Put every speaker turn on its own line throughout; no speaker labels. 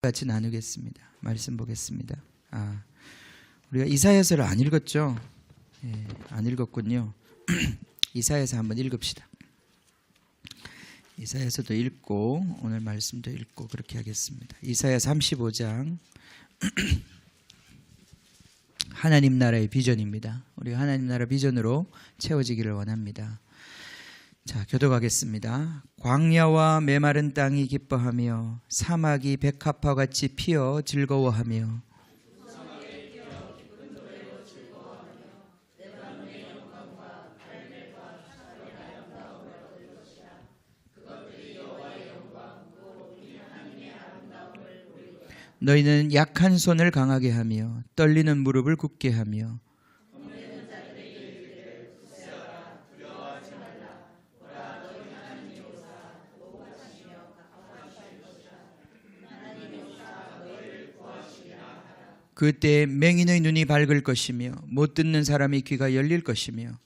같이 나누겠습니다. 말씀 보겠습니다. 우리가 이사야서를 안 읽었죠? 안 읽었군요. 이사야서 한번 읽읍시다. 이사야서도 읽고 오늘 말씀도 읽고 그렇게 하겠습니다. 이사야 35장 하나님 나라의 비전입니다. 우리가 하나님 나라 비전으로 채워지기를 원합니다. 자, 교독하겠습니다. 광야와 메마른 땅이 기뻐하며 사막이 백합화 같이 피어 즐거워하며 너희는 약한 손을 강하게 하며 떨리는 무릎을 굳게 하며 그때 맹인의 눈이 밝을 것이며 못 듣는 사람의 귀가 열릴 것이며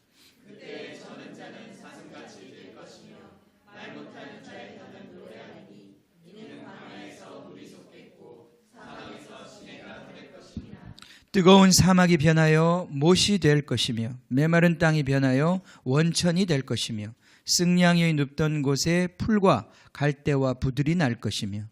뜨거운 사막이 변하여 못이 될 것이며 메마른 땅이 변하여 원천이 될 것이며 승냥이 눕던 곳에 풀과 갈대와 부들이 날 것이며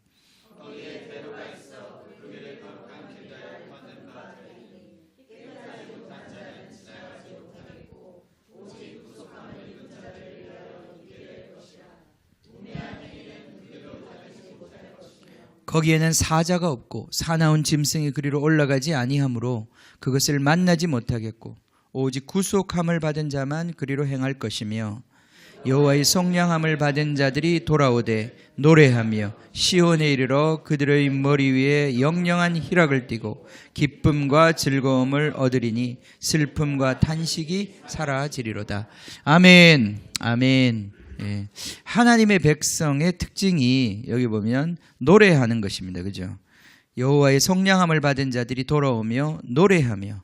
거기에는 사자가 없고 사나운 짐승이 그리로 올라가지 아니하므로 그것을 만나지 못하겠고 오직 구속함을 받은 자만 그리로 행할 것이며 여호와의 속량함을 받은 자들이 돌아오되 노래하며 시온에 이르러 그들의 머리 위에 영영한 희락을 띠고 기쁨과 즐거움을 얻으리니 슬픔과 탄식이 사라지리로다. 아멘. 아멘. 예. 하나님의 백성의 특징이 여기 보면 노래하는 것입니다. 그죠? 여호와의 속량함을 받은 자들이 돌아오며 노래하며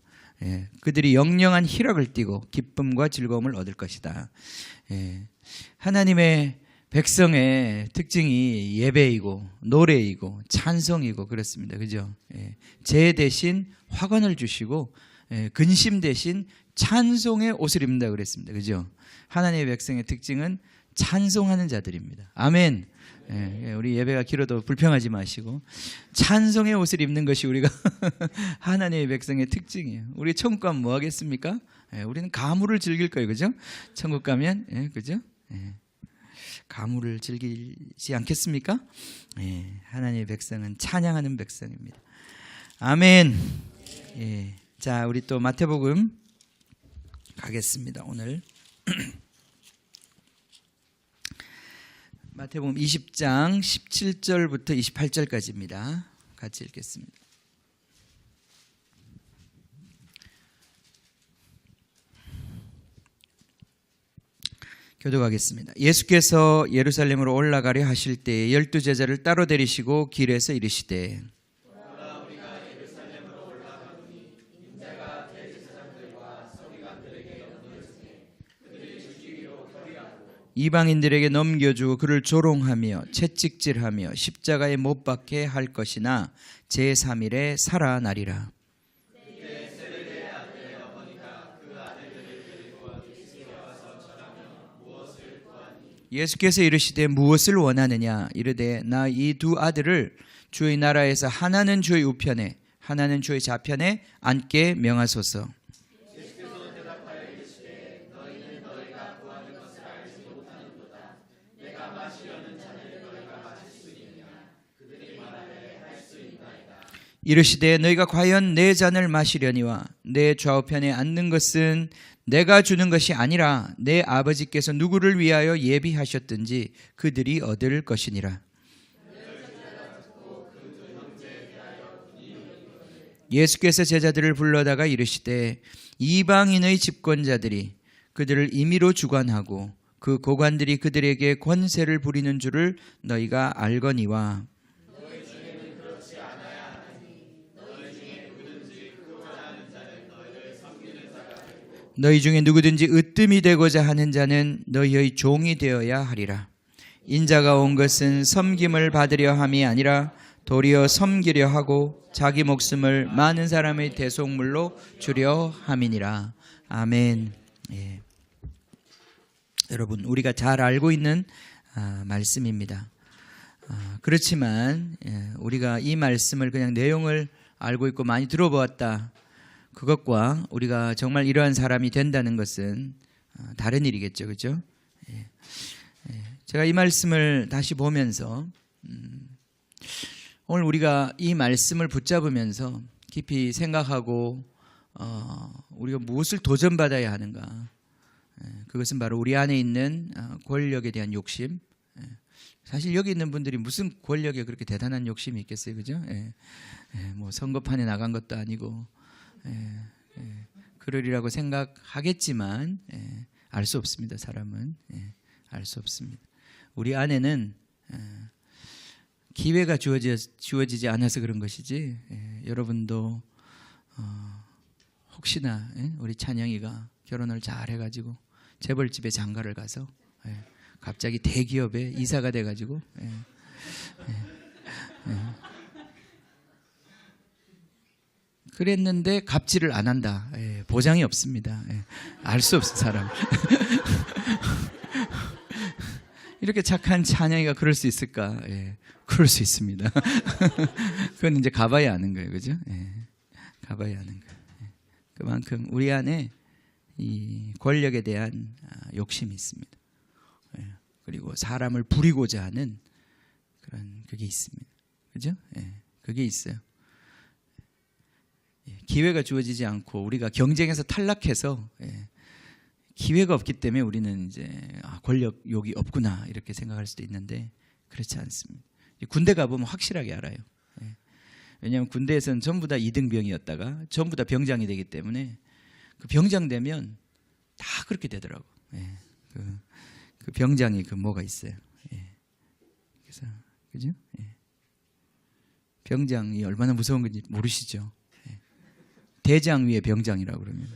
그들이 영영한 희락을 띠고 기쁨과 즐거움을 얻을 것이다. 하나님의 백성의 특징이 예배이고 노래이고 찬송이고 그렇습니다. 그죠? 제 대신 화관을 주시고 근심 대신 찬송의 옷을 입는다 그랬습니다. 그죠? 하나님의 백성의 특징은 찬송하는 자들입니다. 아멘. 우리 예배가 길어도 불평하지 마시고 찬송의 옷을 입는 것이 우리가 하나님의 백성의 특징이에요. 우리 천국 가면 뭐 하겠습니까? 우리는 가물을 즐길 거예요. 그죠? 천국 가면 그죠? 가물을 즐기지 않겠습니까? 하나님의 백성은 찬양하는 백성입니다. 아멘. 자, 우리 또 마태복음 가겠습니다. 오늘 마태복음 20장 17절부터 28절까지입니다. 같이 읽겠습니다. 교독하겠습니다. 예수께서 예루살렘으로 올라가려 하실 때에 12제자를 따로 데리시고 길에서 이르시되 이방인들에게 넘겨주고 그를 조롱하며 채찍질하며 십자가에 못 박게 할 것이나 제3일에 살아나리라. 예수께서 이르시되 무엇을 원하느냐 이르되 나 이 두 아들을 주의 나라에서 하나는 주의 우편에 하나는 주의 좌편에 앉게 명하소서. 이르시되 너희가 과연 내 잔을 마시려니와 내 좌우편에 앉는 것은 내가 주는 것이 아니라 내 아버지께서 누구를 위하여 예비하셨든지 그들이 얻을 것이니라. 예수께서 제자들을 불러다가 이르시되 이방인의 집권자들이 그들을 임의로 주관하고 그 고관들이 그들에게 권세를 부리는 줄을 너희가 알거니와 너희 중에 누구든지 으뜸이 되고자 하는 자는 너희의 종이 되어야 하리라. 인자가 온 것은 섬김을 받으려 함이 아니라 도리어 섬기려 하고 자기 목숨을 많은 사람의 대속물로 주려 함이니라. 아멘. 예. 여러분, 우리가 잘 알고 있는 말씀입니다. 그렇지만 우리가 이 말씀을 그냥 내용을 알고 있고 많이 들어보았다, 그것과 우리가 정말 이러한 사람이 된다는 것은 다른 일이겠죠, 그렇죠? 제가 이 말씀을 다시 보면서 오늘 우리가 이 말씀을 붙잡으면서 깊이 생각하고 우리가 무엇을 도전받아야 하는가, 그것은 바로 우리 안에 있는 권력에 대한 욕심. 사실 여기 있는 분들이 무슨 권력에 그렇게 대단한 욕심이 있겠어요, 그죠? 뭐 선거판에 나간 것도 아니고 그러리라고 생각하겠지만 알 수 없습니다. 사람은 알 수 없습니다. 우리 안에는 기회가 주어지지 않아서 그런 것이지, 여러분도 혹시나 우리 찬영이가 결혼을 잘 해가지고 재벌집에 장가를 가서 갑자기 대기업에 이사가 돼가지고 그랬는데 갑질을 안 한다, 보장이 없습니다. 알 수 없어, 사람. 이렇게 착한 찬영이가 그럴 수 있을까? 그럴 수 있습니다. 그건 이제 가봐야 아는 거예요, 그죠? 가봐야 아는 거예요. 그만큼 우리 안에 이 권력에 대한 욕심이 있습니다. 그리고 사람을 부리고자 하는 그런 그게 있습니다. 그죠? 그게 있어요. 기회가 주어지지 않고 우리가 경쟁에서 탈락해서 기회가 없기 때문에 우리는 이제 권력욕이 없구나 이렇게 생각할 수도 있는데 그렇지 않습니다. 군대 가보면 확실하게 알아요. 왜냐하면 군대에서는 전부 다 이등병이었다가 전부 다 병장이 되기 때문에 그 병장 되면 다 그렇게 되더라고. 그 병장이 그 뭐가 있어요. 그래서 그죠? 병장이 얼마나 무서운 건지 모르시죠? 대장 위에 병장이라고 그러면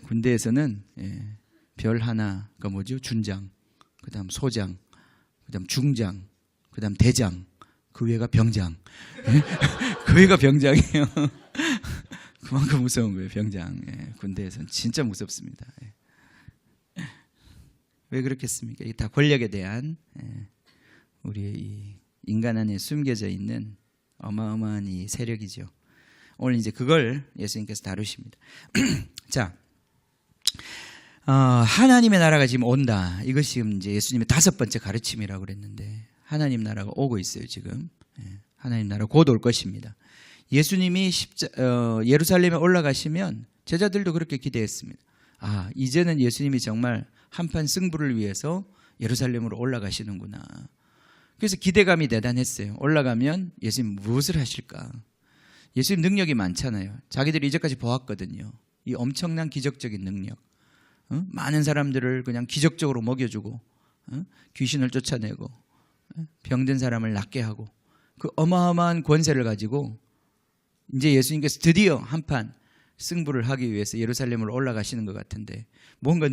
군대에서는 별 하나가 뭐죠? 준장, 그다음 소장, 그다음 중장, 그다음 대장, 그 위에가 병장. 그 위가 병장이에요. 그만큼 무서운 거예요, 병장. 군대에서는 진짜 무섭습니다. 왜 그렇겠습니까? 이게 다 권력에 대한 우리의 이 인간 안에 숨겨져 있는 어마어마한 이 세력이죠. 오늘 이제 그걸 예수님께서 다루십니다. 자, 하나님의 나라가 지금 온다. 이것이 이제 예수님의 5번째 가르침이라고 그랬는데 하나님 나라가 오고 있어요, 지금. 하나님 나라 곧 올 것입니다. 예수님이 예루살렘에 올라가시면 제자들도 그렇게 기대했습니다. 이제는 예수님이 정말 한판 승부를 위해서 예루살렘으로 올라가시는구나. 그래서 기대감이 대단했어요. 올라가면 예수님 무엇을 하실까? 예수님 능력이 많잖아요. 자기들이 이제까지 보았거든요. 이 엄청난 기적적인 능력. 많은 사람들을 그냥 기적적으로 먹여주고 귀신을 쫓아내고 병든 사람을 낫게 하고 그 어마어마한 권세를 가지고 이제 예수님께서 드디어 한판 승부를 하기 위해서 예루살렘으로 올라가시는 것 같은데 뭔가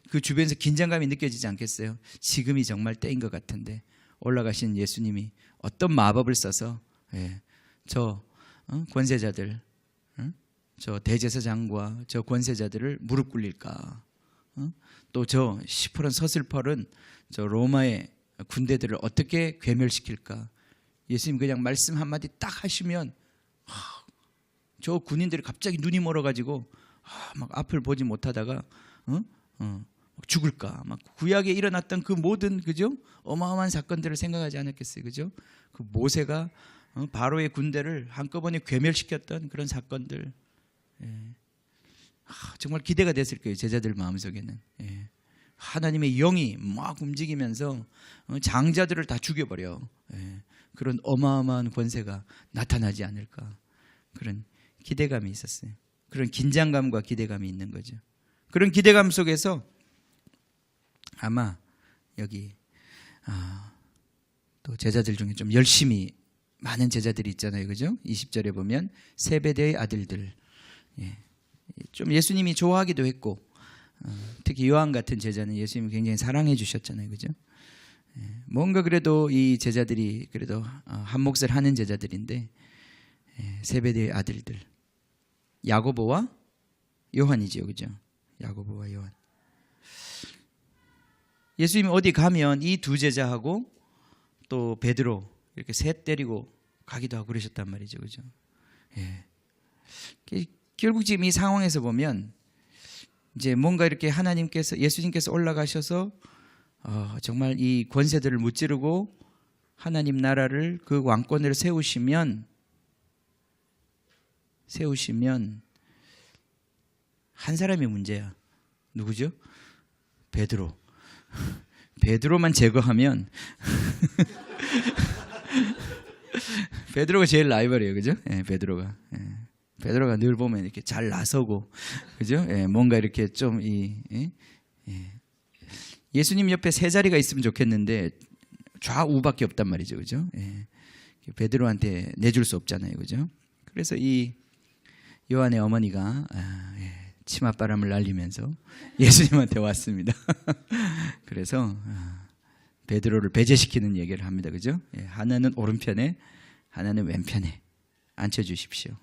그 주변에서 긴장감이 느껴지지 않겠어요? 지금이 정말 때인 것 같은데 올라가신 예수님이 어떤 마법을 써서 저 권세자들, 저 대제사장과 저 권세자들을 무릎 꿇릴까? 또 저 시퍼런 서슬퍼런 저 로마의 군대들을 어떻게 괴멸시킬까? 예수님 그냥 말씀 한마디 딱 하시면 저 군인들이 갑자기 눈이 멀어가지고 막 앞을 보지 못하다가 죽을까? 막 구약에 일어났던 그 모든 그죠? 어마어마한 사건들을 생각하지 않았겠어요, 그죠? 그 모세가 바로의 군대를 한꺼번에 괴멸시켰던 그런 사건들, 정말 기대가 됐을 거예요, 제자들 마음속에는. 하나님의 영이 막 움직이면서 장자들을 다 죽여버려. 그런 어마어마한 권세가 나타나지 않을까, 그런 기대감이 있었어요. 그런 긴장감과 기대감이 있는 거죠. 그런 기대감 속에서 아마 여기 또 제자들 중에 좀 열심히 많은 제자들이 있잖아요, 그죠? 20절에 보면 세베대의 아들들, 좀 예수님이 좋아하기도 했고, 특히 요한 같은 제자는 예수님이 굉장히 사랑해 주셨잖아요, 그죠? 뭔가 그래도 이 제자들이 그래도 한 몫을 하는 제자들인데 세베대의 아들들 야고보와 요한이죠, 그죠? 야고보와 요한. 예수님이 어디 가면 이 두 제자하고 또 베드로 이렇게 셋 데리고 가기도 하고 그러셨단 말이죠, 그죠? 예. 결국 지금 이 상황에서 보면 이제 뭔가 이렇게 하나님께서 예수님께서 올라가셔서 정말 이 권세들을 무찌르고 하나님 나라를 그 왕권을 세우시면 한 사람이 문제야. 누구죠? 베드로. 베드로만 제거하면 베드로가 제일 라이벌이에요, 그죠? 예, 베드로가. 베드로가 늘 보면 이렇게 잘 나서고, 그죠? 뭔가 이렇게 좀 예수님 옆에 세 자리가 있으면 좋겠는데 좌우밖에 없단 말이죠, 그죠? 베드로한테 내줄 수 없잖아요, 그죠? 그래서 이 요한의 어머니가 치맛바람을 날리면서 예수님한테 왔습니다. 그래서 베드로를 배제시키는 얘기를 합니다, 그죠? 하나는 오른편에, 하나는 왼편에 앉혀주십시오.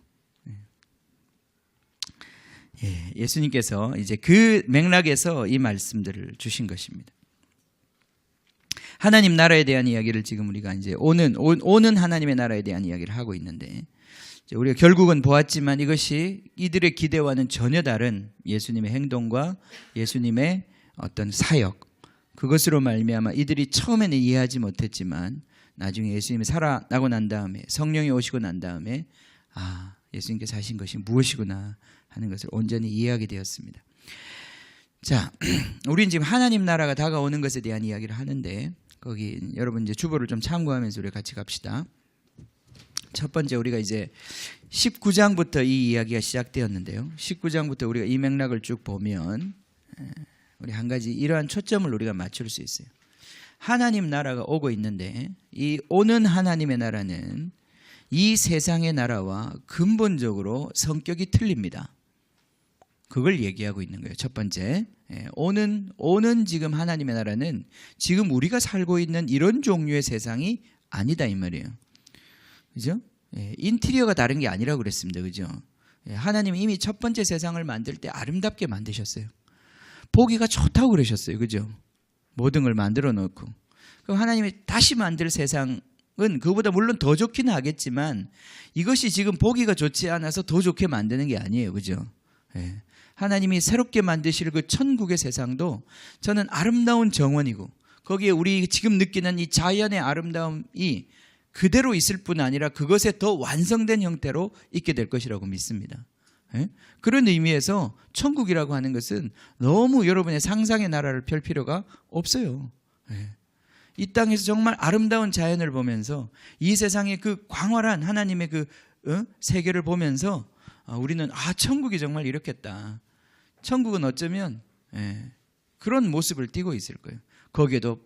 예수님께서 이제 그 맥락에서 이 말씀들을 주신 것입니다. 하나님 나라에 대한 이야기를 지금 우리가 이제 오는 하나님의 나라에 대한 이야기를 하고 있는데, 우리가 결국은 보았지만 이것이 이들의 기대와는 전혀 다른 예수님의 행동과 예수님의 어떤 사역, 그것으로 말미암아 이들이 처음에는 이해하지 못했지만 나중에 예수님이 살아나고 난 다음에, 성령이 오시고 난 다음에 예수님께서 하신 것이 무엇이구나 하는 것을 온전히 이해하게 되었습니다. 자, 우리는 지금 하나님 나라가 다가오는 것에 대한 이야기를 하는데, 거기 여러분 이제 주보를 좀 참고하면서 우리 같이 갑시다. 첫 번째, 우리가 이제 19장부터 이 이야기가 시작되었는데요. 19장부터 우리가 이 맥락을 쭉 보면 우리 한 가지 이러한 초점을 우리가 맞출 수 있어요. 하나님 나라가 오고 있는데, 이 오는 하나님의 나라는 이 세상의 나라와 근본적으로 성격이 틀립니다. 그걸 얘기하고 있는 거예요. 첫 번째, 오는 지금 하나님의 나라는 지금 우리가 살고 있는 이런 종류의 세상이 아니다 이 말이에요. 그죠? 인테리어가 다른 게 아니라고 그랬습니다. 그죠? 하나님이 이미 첫 번째 세상을 만들 때 아름답게 만드셨어요. 보기가 좋다고 그러셨어요. 그죠? 모든 걸 만들어 놓고. 그럼 하나님이 다시 만들 세상은 그보다 물론 더 좋기는 하겠지만 이것이 지금 보기가 좋지 않아서 더 좋게 만드는 게 아니에요. 그죠? 하나님이 새롭게 만드실 그 천국의 세상도 저는 아름다운 정원이고, 거기에 우리 지금 느끼는 이 자연의 아름다움이 그대로 있을 뿐 아니라 그것에 더 완성된 형태로 있게 될 것이라고 믿습니다. 그런 의미에서 천국이라고 하는 것은 너무 여러분의 상상의 나라를 펼 필요가 없어요. 이 땅에서 정말 아름다운 자연을 보면서 이 세상의 그 광활한 하나님의 그 세계를 보면서 우리는 천국이 정말 이렇겠다. 천국은 어쩌면 그런 모습을 띠고 있을 거예요. 거기에도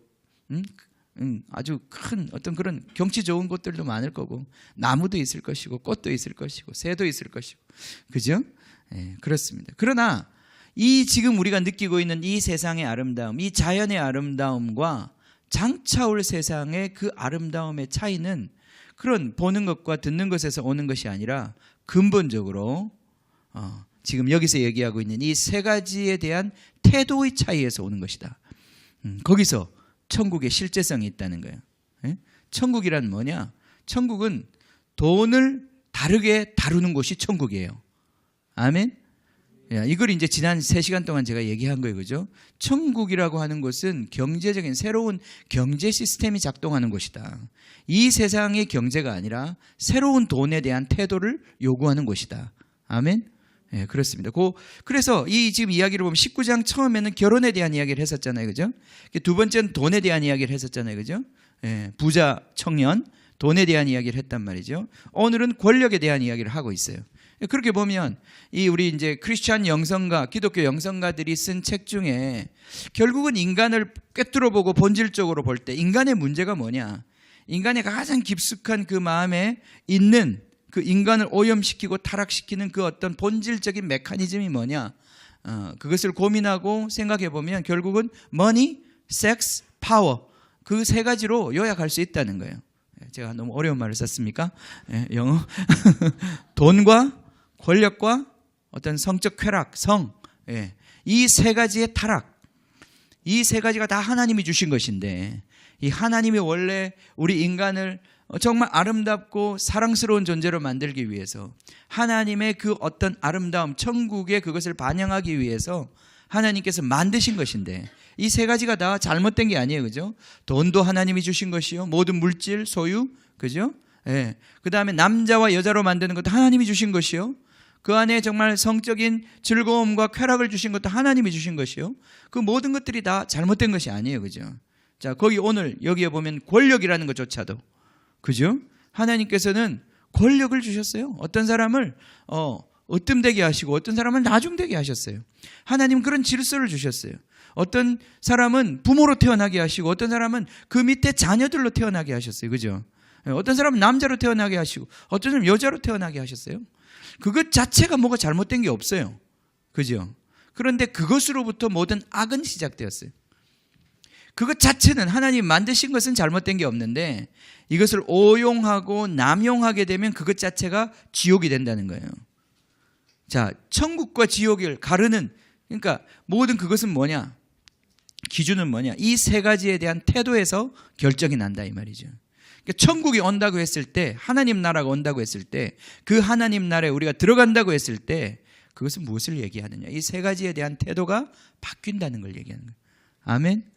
아주 큰 어떤 그런 경치 좋은 곳들도 많을 거고, 나무도 있을 것이고, 꽃도 있을 것이고, 새도 있을 것이고, 그죠? 그렇습니다. 그러나 이 지금 우리가 느끼고 있는 이 세상의 아름다움, 이 자연의 아름다움과 장차 올 세상의 그 아름다움의 차이는 그런 보는 것과 듣는 것에서 오는 것이 아니라 근본적으로 지금 여기서 얘기하고 있는 이 세 가지에 대한 태도의 차이에서 오는 것이다. 거기서 천국의 실제성이 있다는 거예요. 천국이란 뭐냐? 천국은 돈을 다르게 다루는 곳이 천국이에요. 아멘? 이걸 이제 지난 3시간 동안 제가 얘기한 거예요. 그죠? 천국이라고 하는 곳은 경제적인 새로운 경제 시스템이 작동하는 곳이다. 이 세상의 경제가 아니라 새로운 돈에 대한 태도를 요구하는 곳이다. 아멘? 그렇습니다. 그래서 이 지금 이야기를 보면 19장 처음에는 결혼에 대한 이야기를 했었잖아요. 그죠? 두 번째는 돈에 대한 이야기를 했었잖아요. 그죠? 부자 청년, 돈에 대한 이야기를 했단 말이죠. 오늘은 권력에 대한 이야기를 하고 있어요. 그렇게 보면 우리 이제 크리스찬 영성가, 기독교 영성가들이 쓴 책 중에 결국은 인간을 꿰뚫어 보고 본질적으로 볼 때 인간의 문제가 뭐냐? 인간의 가장 깊숙한 그 마음에 있는 그 인간을 오염시키고 타락시키는 그 어떤 본질적인 메커니즘이 뭐냐? 그것을 고민하고 생각해 보면 결국은 money, sex, power, 그 세 가지로 요약할 수 있다는 거예요. 제가 너무 어려운 말을 썼습니까? 영어. 돈과 권력과 어떤 성적 쾌락, 성. 이 세 가지의 타락. 이 세 가지가 다 하나님이 주신 것인데, 이 하나님이 원래 우리 인간을 정말 아름답고 사랑스러운 존재로 만들기 위해서, 하나님의 그 어떤 아름다움, 천국에 그것을 반영하기 위해서 하나님께서 만드신 것인데, 이 세 가지가 다 잘못된 게 아니에요. 그죠? 돈도 하나님이 주신 것이요. 모든 물질, 소유. 그죠? 그 다음에 남자와 여자로 만드는 것도 하나님이 주신 것이요. 그 안에 정말 성적인 즐거움과 쾌락을 주신 것도 하나님이 주신 것이요. 그 모든 것들이 다 잘못된 것이 아니에요. 그죠? 자, 거기 오늘 여기에 보면 권력이라는 것조차도, 그죠? 하나님께서는 권력을 주셨어요. 어떤 사람을 으뜸되게 하시고 어떤 사람을 나중되게 하셨어요. 하나님 그런 질서를 주셨어요. 어떤 사람은 부모로 태어나게 하시고 어떤 사람은 그 밑에 자녀들로 태어나게 하셨어요. 그죠? 어떤 사람은 남자로 태어나게 하시고 어떤 사람은 여자로 태어나게 하셨어요. 그것 자체가 뭐가 잘못된 게 없어요. 그죠? 그런데 그것으로부터 모든 악은 시작되었어요. 그것 자체는 하나님 만드신 것은 잘못된 게 없는데, 이것을 오용하고 남용하게 되면 그것 자체가 지옥이 된다는 거예요. 자, 천국과 지옥을 가르는, 그러니까 모든 그것은 뭐냐? 기준은 뭐냐? 이 세 가지에 대한 태도에서 결정이 난다 이 말이죠. 그러니까 천국이 온다고 했을 때, 하나님 나라가 온다고 했을 때, 그 하나님 나라에 우리가 들어간다고 했을 때, 그것은 무엇을 얘기하느냐? 이 세 가지에 대한 태도가 바뀐다는 걸 얘기하는 거예요. 아멘.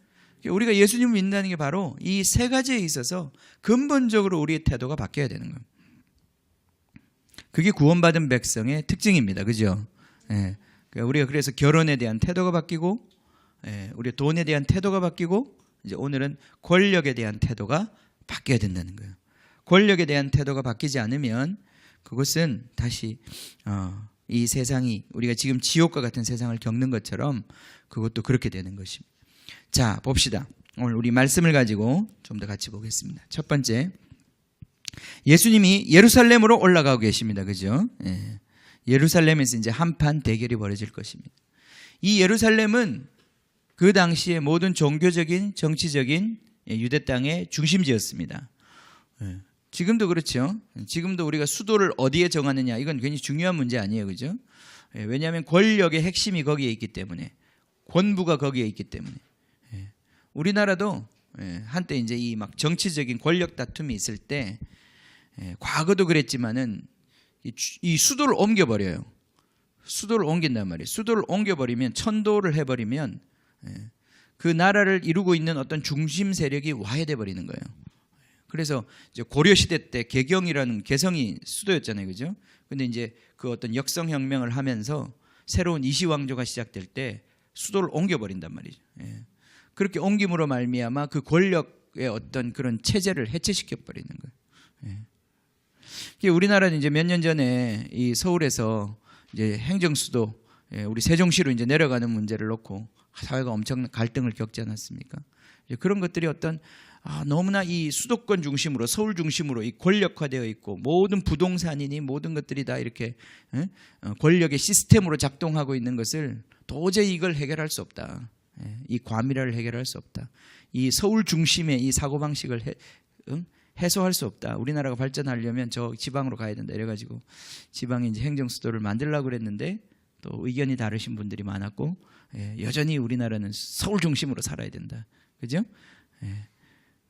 우리가 예수님을 믿는다는 게 바로 이 세 가지에 있어서 근본적으로 우리의 태도가 바뀌어야 되는 거예요. 그게 구원받은 백성의 특징입니다. 그죠? 우리가 그래서 결혼에 대한 태도가 바뀌고, 우리의 돈에 대한 태도가 바뀌고, 이제 오늘은 권력에 대한 태도가 바뀌어야 된다는 거예요. 권력에 대한 태도가 바뀌지 않으면 그것은 다시 이 세상이 우리가 지금 지옥과 같은 세상을 겪는 것처럼 그것도 그렇게 되는 것입니다. 자, 봅시다. 오늘 우리 말씀을 가지고 좀 더 같이 보겠습니다. 첫 번째, 예수님이 예루살렘으로 올라가고 계십니다. 그죠? 예루살렘에서 이제 한판 대결이 벌어질 것입니다. 이 예루살렘은 그 당시에 모든 종교적인, 정치적인 유대 땅의 중심지였습니다. 지금도 그렇죠. 지금도 우리가 수도를 어디에 정하느냐, 이건 굉장히 중요한 문제 아니에요. 그죠? 왜냐하면 권력의 핵심이 거기에 있기 때문에, 권부가 거기에 있기 때문에. 우리나라도 한때 이제 이 막 정치적인 권력 다툼이 있을 때, 과거도 그랬지만은 이 수도를 옮겨버려요. 수도를 옮긴단 말이에요. 수도를 옮겨버리면, 천도를 해버리면 그 나라를 이루고 있는 어떤 중심 세력이 와해돼 버리는 거예요. 그래서 이제 고려 시대 때 개경이라는, 개성이 수도였잖아요. 그죠? 근데 이제 그 어떤 역성혁명을 하면서 새로운 이시왕조가 시작될 때 수도를 옮겨버린단 말이죠. 그렇게 옮김으로 말미암아 그 권력의 어떤 그런 체제를 해체시켜 버리는 거예요. 우리나라는 이제 몇 년 전에 이 서울에서 이제 행정수도, 우리 세종시로 이제 내려가는 문제를 놓고 사회가 엄청난 갈등을 겪지 않았습니까? 그런 것들이 어떤 너무나 이 수도권 중심으로, 서울 중심으로 이 권력화되어 있고, 모든 부동산이니 모든 것들이 다 이렇게 권력의 시스템으로 작동하고 있는 것을 도저히 이걸 해결할 수 없다. 이 과밀화를 해결할 수 없다. 이 서울 중심의 이 사고방식을 해소할 수 없다. 우리나라가 발전하려면 저 지방으로 가야 된다. 이래가지고 지방에 이제 행정수도를 만들려고 그랬는데 또 의견이 다르신 분들이 많았고, 여전히 우리나라는 서울 중심으로 살아야 된다. 그죠?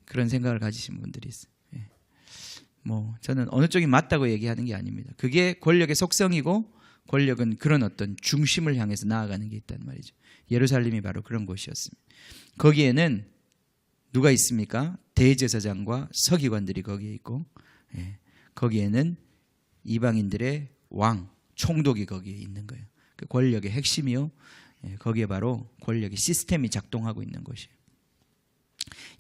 그런 생각을 가지신 분들이 있어요. 뭐 저는 어느 쪽이 맞다고 얘기하는 게 아닙니다. 그게 권력의 속성이고, 권력은 그런 어떤 중심을 향해서 나아가는 게 있단 말이죠. 예루살렘이 바로 그런 곳이었습니다. 거기에는 누가 있습니까? 대제사장과 서기관들이 거기에 있고, 거기에는 이방인들의 왕, 총독이 거기에 있는 거예요. 그 권력의 핵심이요. 거기에 바로 권력의 시스템이 작동하고 있는 곳이에요.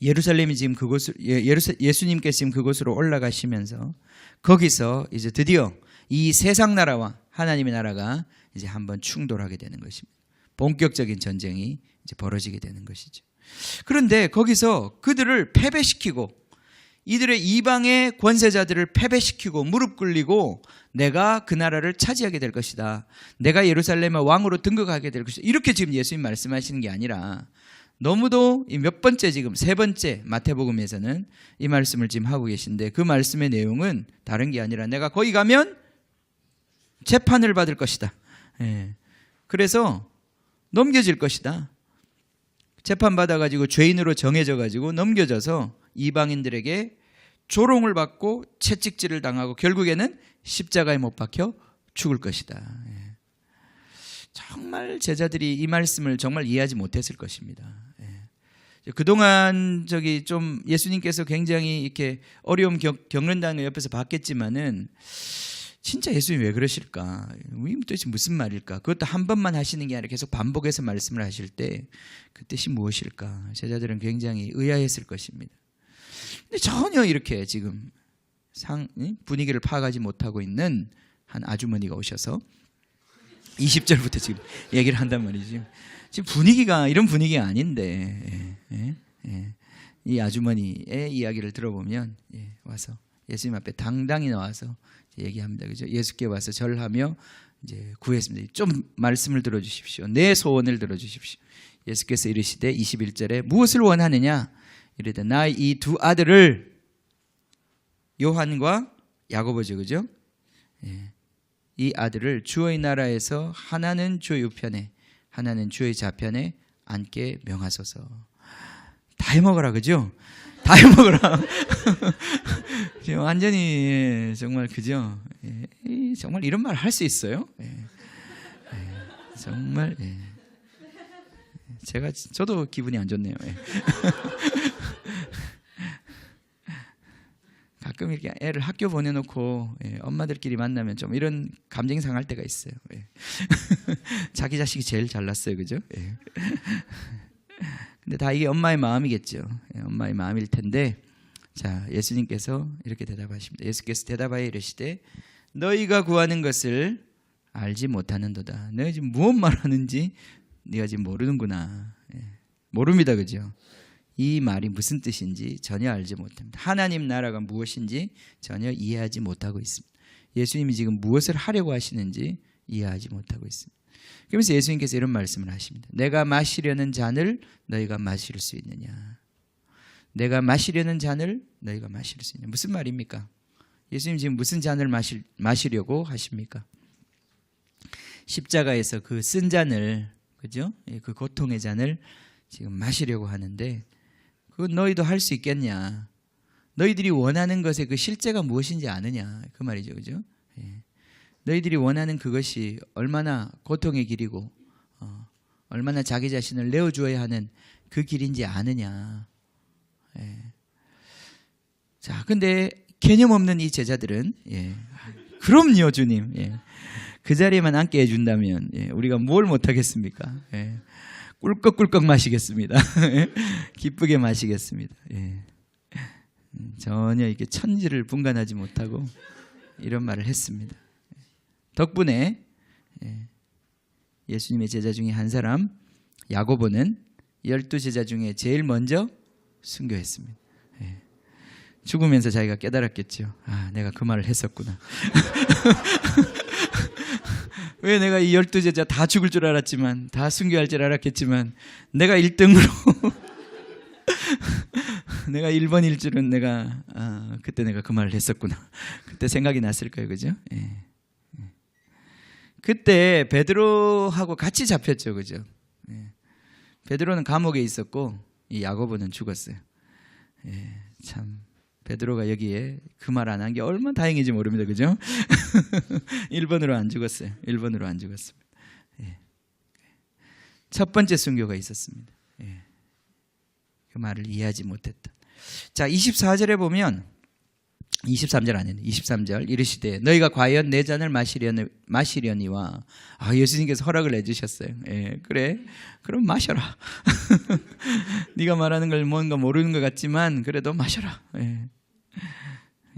예루살렘이 지금 그곳을, 예수님께서 지금 그곳으로 올라가시면서 거기서 이제 드디어 이 세상 나라와 하나님의 나라가 이제 한번 충돌하게 되는 것입니다. 본격적인 전쟁이 이제 벌어지게 되는 것이죠. 그런데 거기서 그들을 패배시키고, 이들의 이방의 권세자들을 패배시키고 무릎 꿇리고, 내가 그 나라를 차지하게 될 것이다. 내가 예루살렘의 왕으로 등극하게 될 것이다. 이렇게 지금 예수님 말씀하시는 게 아니라, 너무도 이 몇 번째 지금 세 번째 마태복음에서는 이 말씀을 지금 하고 계신데 그 말씀의 내용은 다른 게 아니라 내가 거기 가면 재판을 받을 것이다. 예. 그래서 넘겨질 것이다. 재판받아가지고 죄인으로 정해져가지고 넘겨져서 이방인들에게 조롱을 받고 채찍질을 당하고 결국에는 십자가에 못 박혀 죽을 것이다. 예. 정말 제자들이 이 말씀을 정말 이해하지 못했을 것입니다. 예. 그동안 좀 예수님께서 굉장히 이렇게 어려움 겪는다는 걸 옆에서 봤겠지만은 진짜 예수님이 왜 그러실까? 도대체 무슨 말일까? 그것도 한 번만 하시는 게 아니라 계속 반복해서 말씀을 하실 때 그 뜻이 무엇일까? 제자들은 굉장히 의아했을 것입니다. 근데 전혀 이렇게 지금 분위기를 파악하지 못하고 있는 한 아주머니가 오셔서 20절부터 지금 얘기를 한단 말이죠. 지금 분위기가 이런 분위기가 아닌데 이 아주머니의 이야기를 들어보면 와서 예수님 앞에 당당히 나와서 얘기합니다. 그죠? 예수께 와서 절하며 이제 구했습니다. 좀 말씀을 들어주십시오. 내 소원을 들어주십시오. 예수께서 이르시되 21절에 무엇을 원하느냐? 이르되 나 이 두 아들을 요한과 야고보죠. 그죠? 이 아들을 주의 나라에서 하나는 주의 우편에 하나는 주의 좌편에 앉게 명하소서. 다 해먹어라. 그죠? 다 해먹어라. 완전히 정말 그죠? 정말 이런 말 할 수 있어요? 정말 저도 기분이 안 좋네요. 가끔 이렇게 애를 학교 보내놓고 엄마들끼리 만나면 좀 이런 감정이 상할 때가 있어요. 자기 자식이 제일 잘났어요. 그죠? 근데 다 이게 엄마의 마음이겠죠. 엄마의 마음일 텐데, 자, 예수님께서 이렇게 대답하십니다. 예수께서 대답하여 이르시되 너희가 구하는 것을 알지 못하는도다. 너희 지금 무엇 말하는지 네가 지금 모르는구나. 모릅니다. 그죠? 이 말이 무슨 뜻인지 전혀 알지 못합니다. 하나님 나라가 무엇인지 전혀 이해하지 못하고 있습니다. 예수님이 지금 무엇을 하려고 하시는지 이해하지 못하고 있습니다. 그러면서 예수님께서 이런 말씀을 하십니다. 내가 마시려는 잔을 너희가 마실 수 있느냐? 내가 마시려는 잔을 너희가 마실 수 있느냐? 무슨 말입니까? 예수님 지금 무슨 잔을 마시려고 하십니까? 십자가에서 그 쓴 잔을, 그죠? 그 고통의 잔을 지금 마시려고 하는데 그건 너희도 할 수 있겠냐? 너희들이 원하는 것의 그 실제가 무엇인지 아느냐? 그 말이죠. 그죠? 너희들이 원하는 그것이 얼마나 고통의 길이고 얼마나 자기 자신을 내어주어야 하는 그 길인지 아느냐? 자, 근데 개념 없는 이 제자들은 그럼요, 주님. 그 자리에만 앉게 해준다면 우리가 뭘 못하겠습니까? 꿀꺽꿀꺽 마시겠습니다. 기쁘게 마시겠습니다. 전혀 이렇게 천지를 분간하지 못하고 이런 말을 했습니다. 덕분에 예수님의 제자 중에 한 사람 야고보는 12제자 중에 제일 먼저 순교했습니다. 죽으면서 자기가 깨달았겠죠. 아, 내가 그 말을 했었구나. 왜 내가 이 12제자 다 죽을 줄 알았지만, 다 순교할 줄 알았겠지만 내가 1등으로 내가 1번일 줄은 그때 내가 그 말을 했었구나. 그때 생각이 났을 거예요. 그죠? 그때 베드로하고 같이 잡혔죠. 그죠? 베드로는 감옥에 있었고 이 야고보는 죽었어요. 참 베드로가 여기에 그 말 안 한 게 얼마나 다행인지 모릅니다. 그죠? 1번으로 안 죽었어요. 1번으로 안 죽었습니다. 첫 번째 순교가 있었습니다. 그 말을 이해하지 못했다. 자, 24절에 보면 23절 아니네. 23절 이르시되 너희가 과연 내 잔을 마시려니와 예수님께서 허락을 해주셨어요. 그래 그럼 마셔라. 네가 말하는 걸 뭔가 모르는 것 같지만 그래도 마셔라.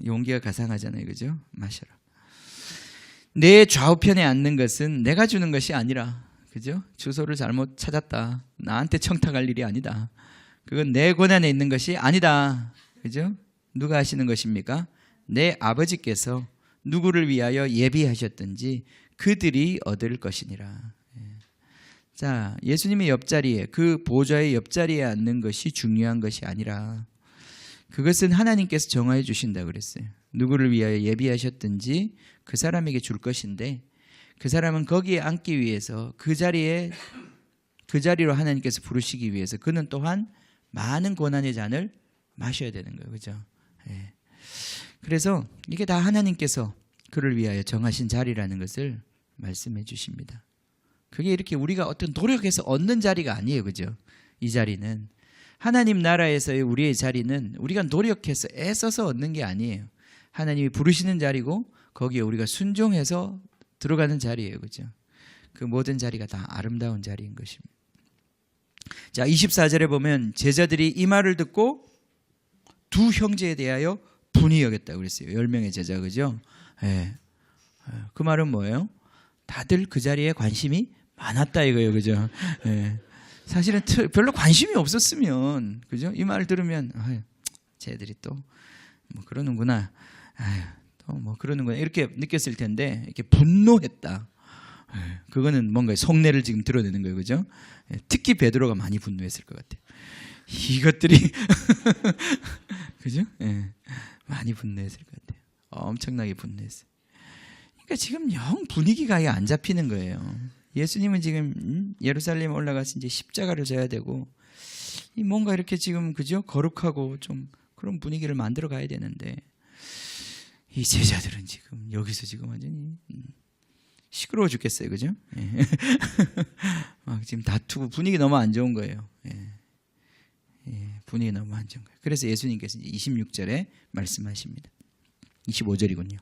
용기가 가상하잖아요. 그죠? 마셔라. 내 좌우편에 앉는 것은 내가 주는 것이 아니라, 그죠? 주소를 잘못 찾았다. 나한테 청탁할 일이 아니다. 그건 내 권한에 있는 것이 아니다. 그죠? 누가 하시는 것입니까? 내 아버지께서 누구를 위하여 예비하셨든지 그들이 얻을 것이니라. 자, 예수님의 옆자리에, 그 보좌의 옆자리에 앉는 것이 중요한 것이 아니라 그것은 하나님께서 정하여 주신다 그랬어요. 누구를 위하여 예비하셨든지 그 사람에게 줄 것인데, 그 사람은 거기에 앉기 위해서 그 자리로 하나님께서 부르시기 위해서 그는 또한 많은 고난의 잔을 마셔야 되는 거예요. 그죠? 예. 그래서 이게 다 하나님께서 그를 위하여 정하신 자리라는 것을 말씀해 주십니다. 그게 이렇게 우리가 어떤 노력해서 얻는 자리가 아니에요. 그죠? 이 자리는 하나님 나라에서의 우리의 자리는 우리가 노력해서 애써서 얻는 게 아니에요. 하나님이 부르시는 자리고 거기에 우리가 순종해서 들어가는 자리예요. 그죠? 그 모든 자리가 다 아름다운 자리인 것입니다. 자, 24절에 보면 제자들이 이 말을 듣고 두 형제에 대하여 분이 여겼다고 그랬어요. 10명의 제자, 그죠? 예. 그 말은 뭐예요? 다들 그 자리에 관심이 많았다 이거예요. 그죠? 예. 사실은 별로 관심이 없었으면, 그죠? 이 말을 들으면, 쟤들이 또 뭐 그러는구나. 또 뭐 그러는구나. 이렇게 느꼈을 텐데, 이렇게 분노했다. 그거는 뭔가 속내를 지금 드러내는 거예요. 그죠? 특히 베드로가 많이 분노했을 것 같아요. 이것들이, 그죠? 많이 분노했을 것 같아요. 엄청나게 분노했어요. 그러니까 지금 영 분위기가 아예 안 잡히는 거예요. 예수님은 지금 예루살렘에 올라가서 이제 십자가를 져야 되고, 뭔가 이렇게 지금, 그죠? 거룩하고 좀 그런 분위기를 만들어 가야 되는데, 이 제자들은 지금 여기서 지금 완전히 시끄러워 죽겠어요. 그죠? 막 지금 다투고 분위기 너무 안 좋은 거예요. 분위기 너무 안 좋은 거예요. 그래서 예수님께서 26절에 말씀하십니다. 25절이군요.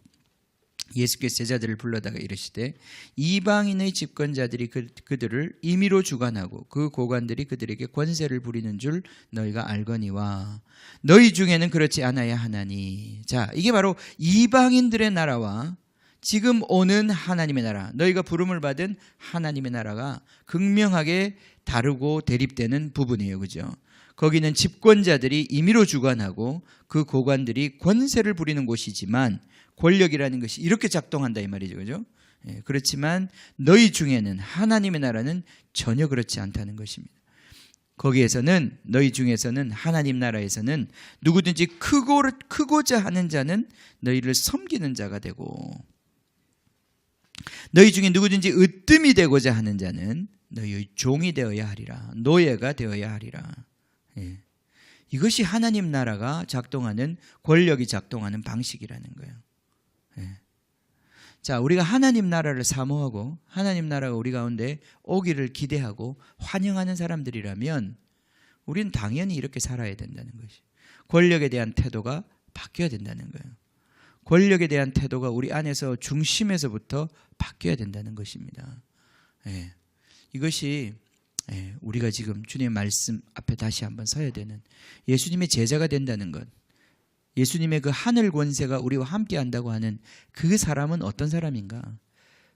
예수께서 제자들을 불러다가 이르시되 이방인의 집권자들이 그들을 임의로 주관하고 그 고관들이 그들에게 권세를 부리는 줄 너희가 알거니와 너희 중에는 그렇지 않아야 하나니. 자, 이게 바로 이방인들의 나라와 지금 오는 하나님의 나라, 너희가 부름을 받은 하나님의 나라가 극명하게 다르고 대립되는 부분이에요. 그죠? 거기는 집권자들이 임의로 주관하고 그 고관들이 권세를 부리는 곳이지만 권력이라는 것이 이렇게 작동한다 이 말이죠. 그죠? 그렇지만 너희 중에는 하나님의 나라는 전혀 그렇지 않다는 것입니다. 거기에서는 너희 중에서는 하나님 나라에서는 누구든지 크고자 하는 자는 너희를 섬기는 자가 되고 너희 중에 누구든지 으뜸이 되고자 하는 자는 너희의 종이 되어야 하리라. 노예가 되어야 하리라. 이것이 하나님 나라가 작동하는 권력이 작동하는 방식이라는 거예요. 자, 우리가 하나님 나라를 사모하고 하나님 나라가 우리 가운데 오기를 기대하고 환영하는 사람들이라면 우리는 당연히 이렇게 살아야 된다는 것이. 권력에 대한 태도가 바뀌어야 된다는 거예요. 권력에 대한 태도가 우리 안에서 중심에서부터 바뀌어야 된다는 것입니다. 이것이 우리가 지금 주님의 말씀 앞에 다시 한번 서야 되는, 예수님의 제자가 된다는 것, 예수님의 그 하늘 권세가 우리와 함께 한다고 하는 그 사람은 어떤 사람인가?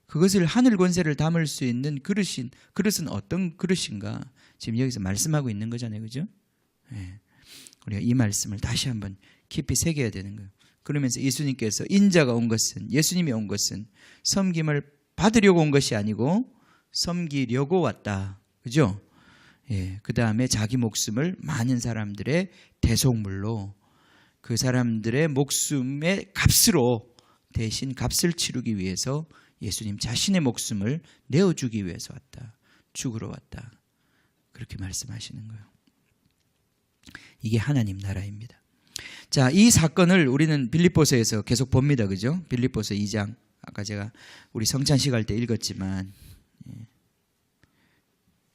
그것을 하늘 권세를 담을 수 있는 그릇은 어떤 그릇인가? 지금 여기서 말씀하고 있는 거잖아요. 그죠? 우리가 이 말씀을 다시 한번 깊이 새겨야 되는 거예요. 그러면서 예수님께서 인자가 온 것은, 예수님이 온 것은 섬김을 받으려고 온 것이 아니고 섬기려고 왔다. 그죠? 그 다음에 자기 목숨을 많은 사람들의 대속물로, 그 사람들의 목숨의 값으로 대신 값을 치르기 위해서 예수님 자신의 목숨을 내어주기 위해서 왔다. 죽으러 왔다. 그렇게 말씀하시는 거예요. 이게 하나님 나라입니다. 자, 이 사건을 우리는 빌립보서에서 계속 봅니다. 그죠? 빌립보서 2장. 아까 제가 우리 성찬식 할 때 읽었지만,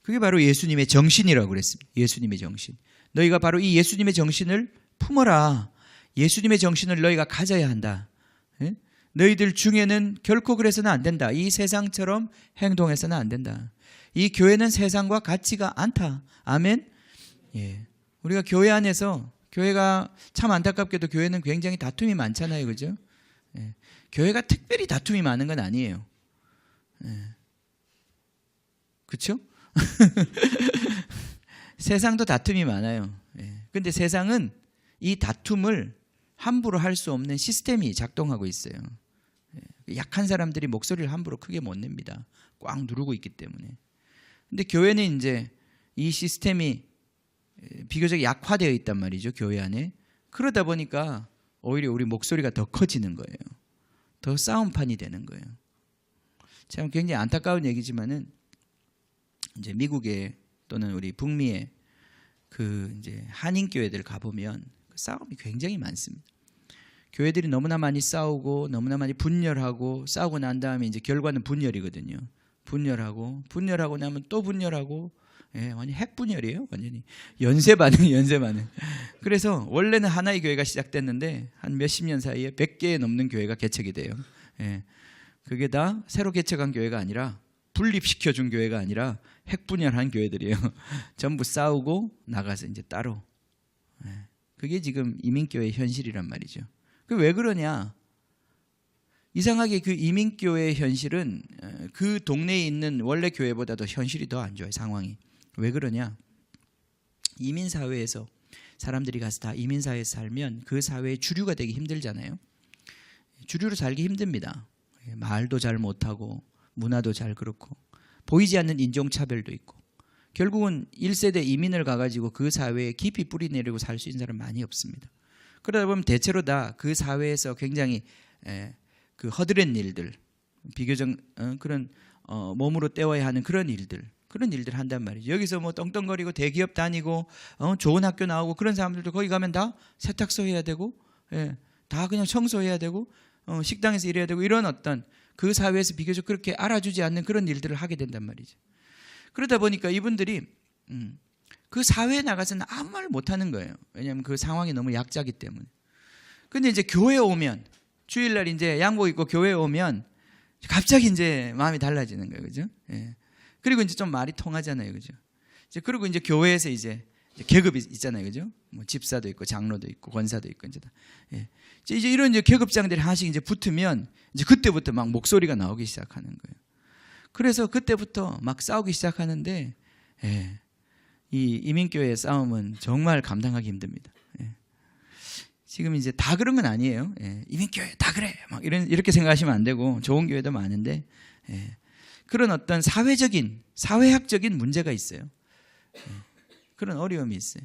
그게 바로 예수님의 정신이라고 그랬습니다. 예수님의 정신. 너희가 바로 이 예수님의 정신을 품어라. 예수님의 정신을 너희가 가져야 한다. 너희들 중에는 결코 그래서는 안 된다. 이 세상처럼 행동해서는 안 된다. 이 교회는 세상과 같지가 않다. 아멘. 우리가 교회 안에서, 교회가 참 안타깝게도 교회는 굉장히 다툼이 많잖아요. 그죠? 교회가 특별히 다툼이 많은 건 아니에요. 그렇죠? 세상도 다툼이 많아요. 근데 세상은 이 다툼을 함부로 할 수 없는 시스템이 작동하고 있어요. 약한 사람들이 목소리를 함부로 크게 못 냅니다. 꽉 누르고 있기 때문에. 근데 교회는 이제 이 시스템이 비교적 약화되어 있단 말이죠. 교회 안에. 그러다 보니까 오히려 우리 목소리가 더 커지는 거예요. 더 싸움판이 되는 거예요. 참 굉장히 안타까운 얘기지만은 이제 미국에 또는 우리 북미에 그 이제 한인 교회들 가보면 싸움이 굉장히 많습니다. 교회들이 너무나 많이 싸우고 너무나 많이 분열하고 싸우고 난 다음에 이제 결과는 분열이거든요. 분열하고 나면 또 분열하고, 예, 완전 핵분열이에요. 완전히 연쇄 반응. 그래서 원래는 하나의 교회가 시작됐는데 한 몇십 년 사이에 100개 넘는 교회가 개척이 돼요. 예, 그게 다 새로 개척한 교회가 아니라 분립시켜 준 교회가 아니라 핵분열한 교회들이에요. 전부 싸우고 나가서 이제 따로. 예, 그게 지금 이민교회의 현실이란 말이죠. 그 왜 그러냐? 이상하게 그 이민교회의 현실은 그 동네에 있는 원래 교회보다도 현실이 더 안 좋아요. 상황이. 왜 그러냐? 이민사회에서 사람들이 가서 다 이민사회에서 살면 그 사회의 주류가 되기 힘들잖아요. 주류로 살기 힘듭니다. 말도 잘 못하고 문화도 잘 그렇고 보이지 않는 인종차별도 있고 결국은 1세대 이민을 가가지고 그 사회에 깊이 뿌리 내리고 살 수 있는 사람 많이 없습니다. 그러다 보면 대체로 다 그 사회에서 굉장히 그 허드렛 일들, 비교적 그런 몸으로 때워야 하는 그런 일들 한단 말이죠. 여기서 뭐 떵떵거리고 대기업 다니고 좋은 학교 나오고 그런 사람들도 거기 가면 다 세탁소 해야 되고, 예, 다 그냥 청소해야 되고, 식당에서 일해야 되고 이런 어떤 그 사회에서 비교적 그렇게 알아주지 않는 그런 일들을 하게 된단 말이죠. 그러다 보니까 이분들이 그 사회에 나가서는 아무 말 못하는 거예요. 왜냐하면 그 상황이 너무 약자기 때문에. 근데 이제 교회에 오면 주일날 이제 양복 입고 교회에 오면 갑자기 이제 마음이 달라지는 거예요, 그죠? 예. 그리고 이제 좀 말이 통하잖아요, 그죠? 이제 그리고 이제 교회에서 이제 계급이 있잖아요, 그죠? 뭐 집사도 있고 장로도 있고 권사도 있고 이제 다. 예. 이제 이런 이제 계급장들이 하나씩 이제 붙으면 이제 그때부터 막 목소리가 나오기 시작하는 거예요. 그래서 그때부터 막 싸우기 시작하는데, 예, 이 이민교회의 싸움은 정말 감당하기 힘듭니다. 예. 지금 이제 다 그런 건 아니에요. 예. 이민교회 다 그래. 막 이렇게 생각하시면 안 되고 좋은 교회도 많은데, 예, 그런 어떤 사회학적인 문제가 있어요. 예. 그런 어려움이 있어요.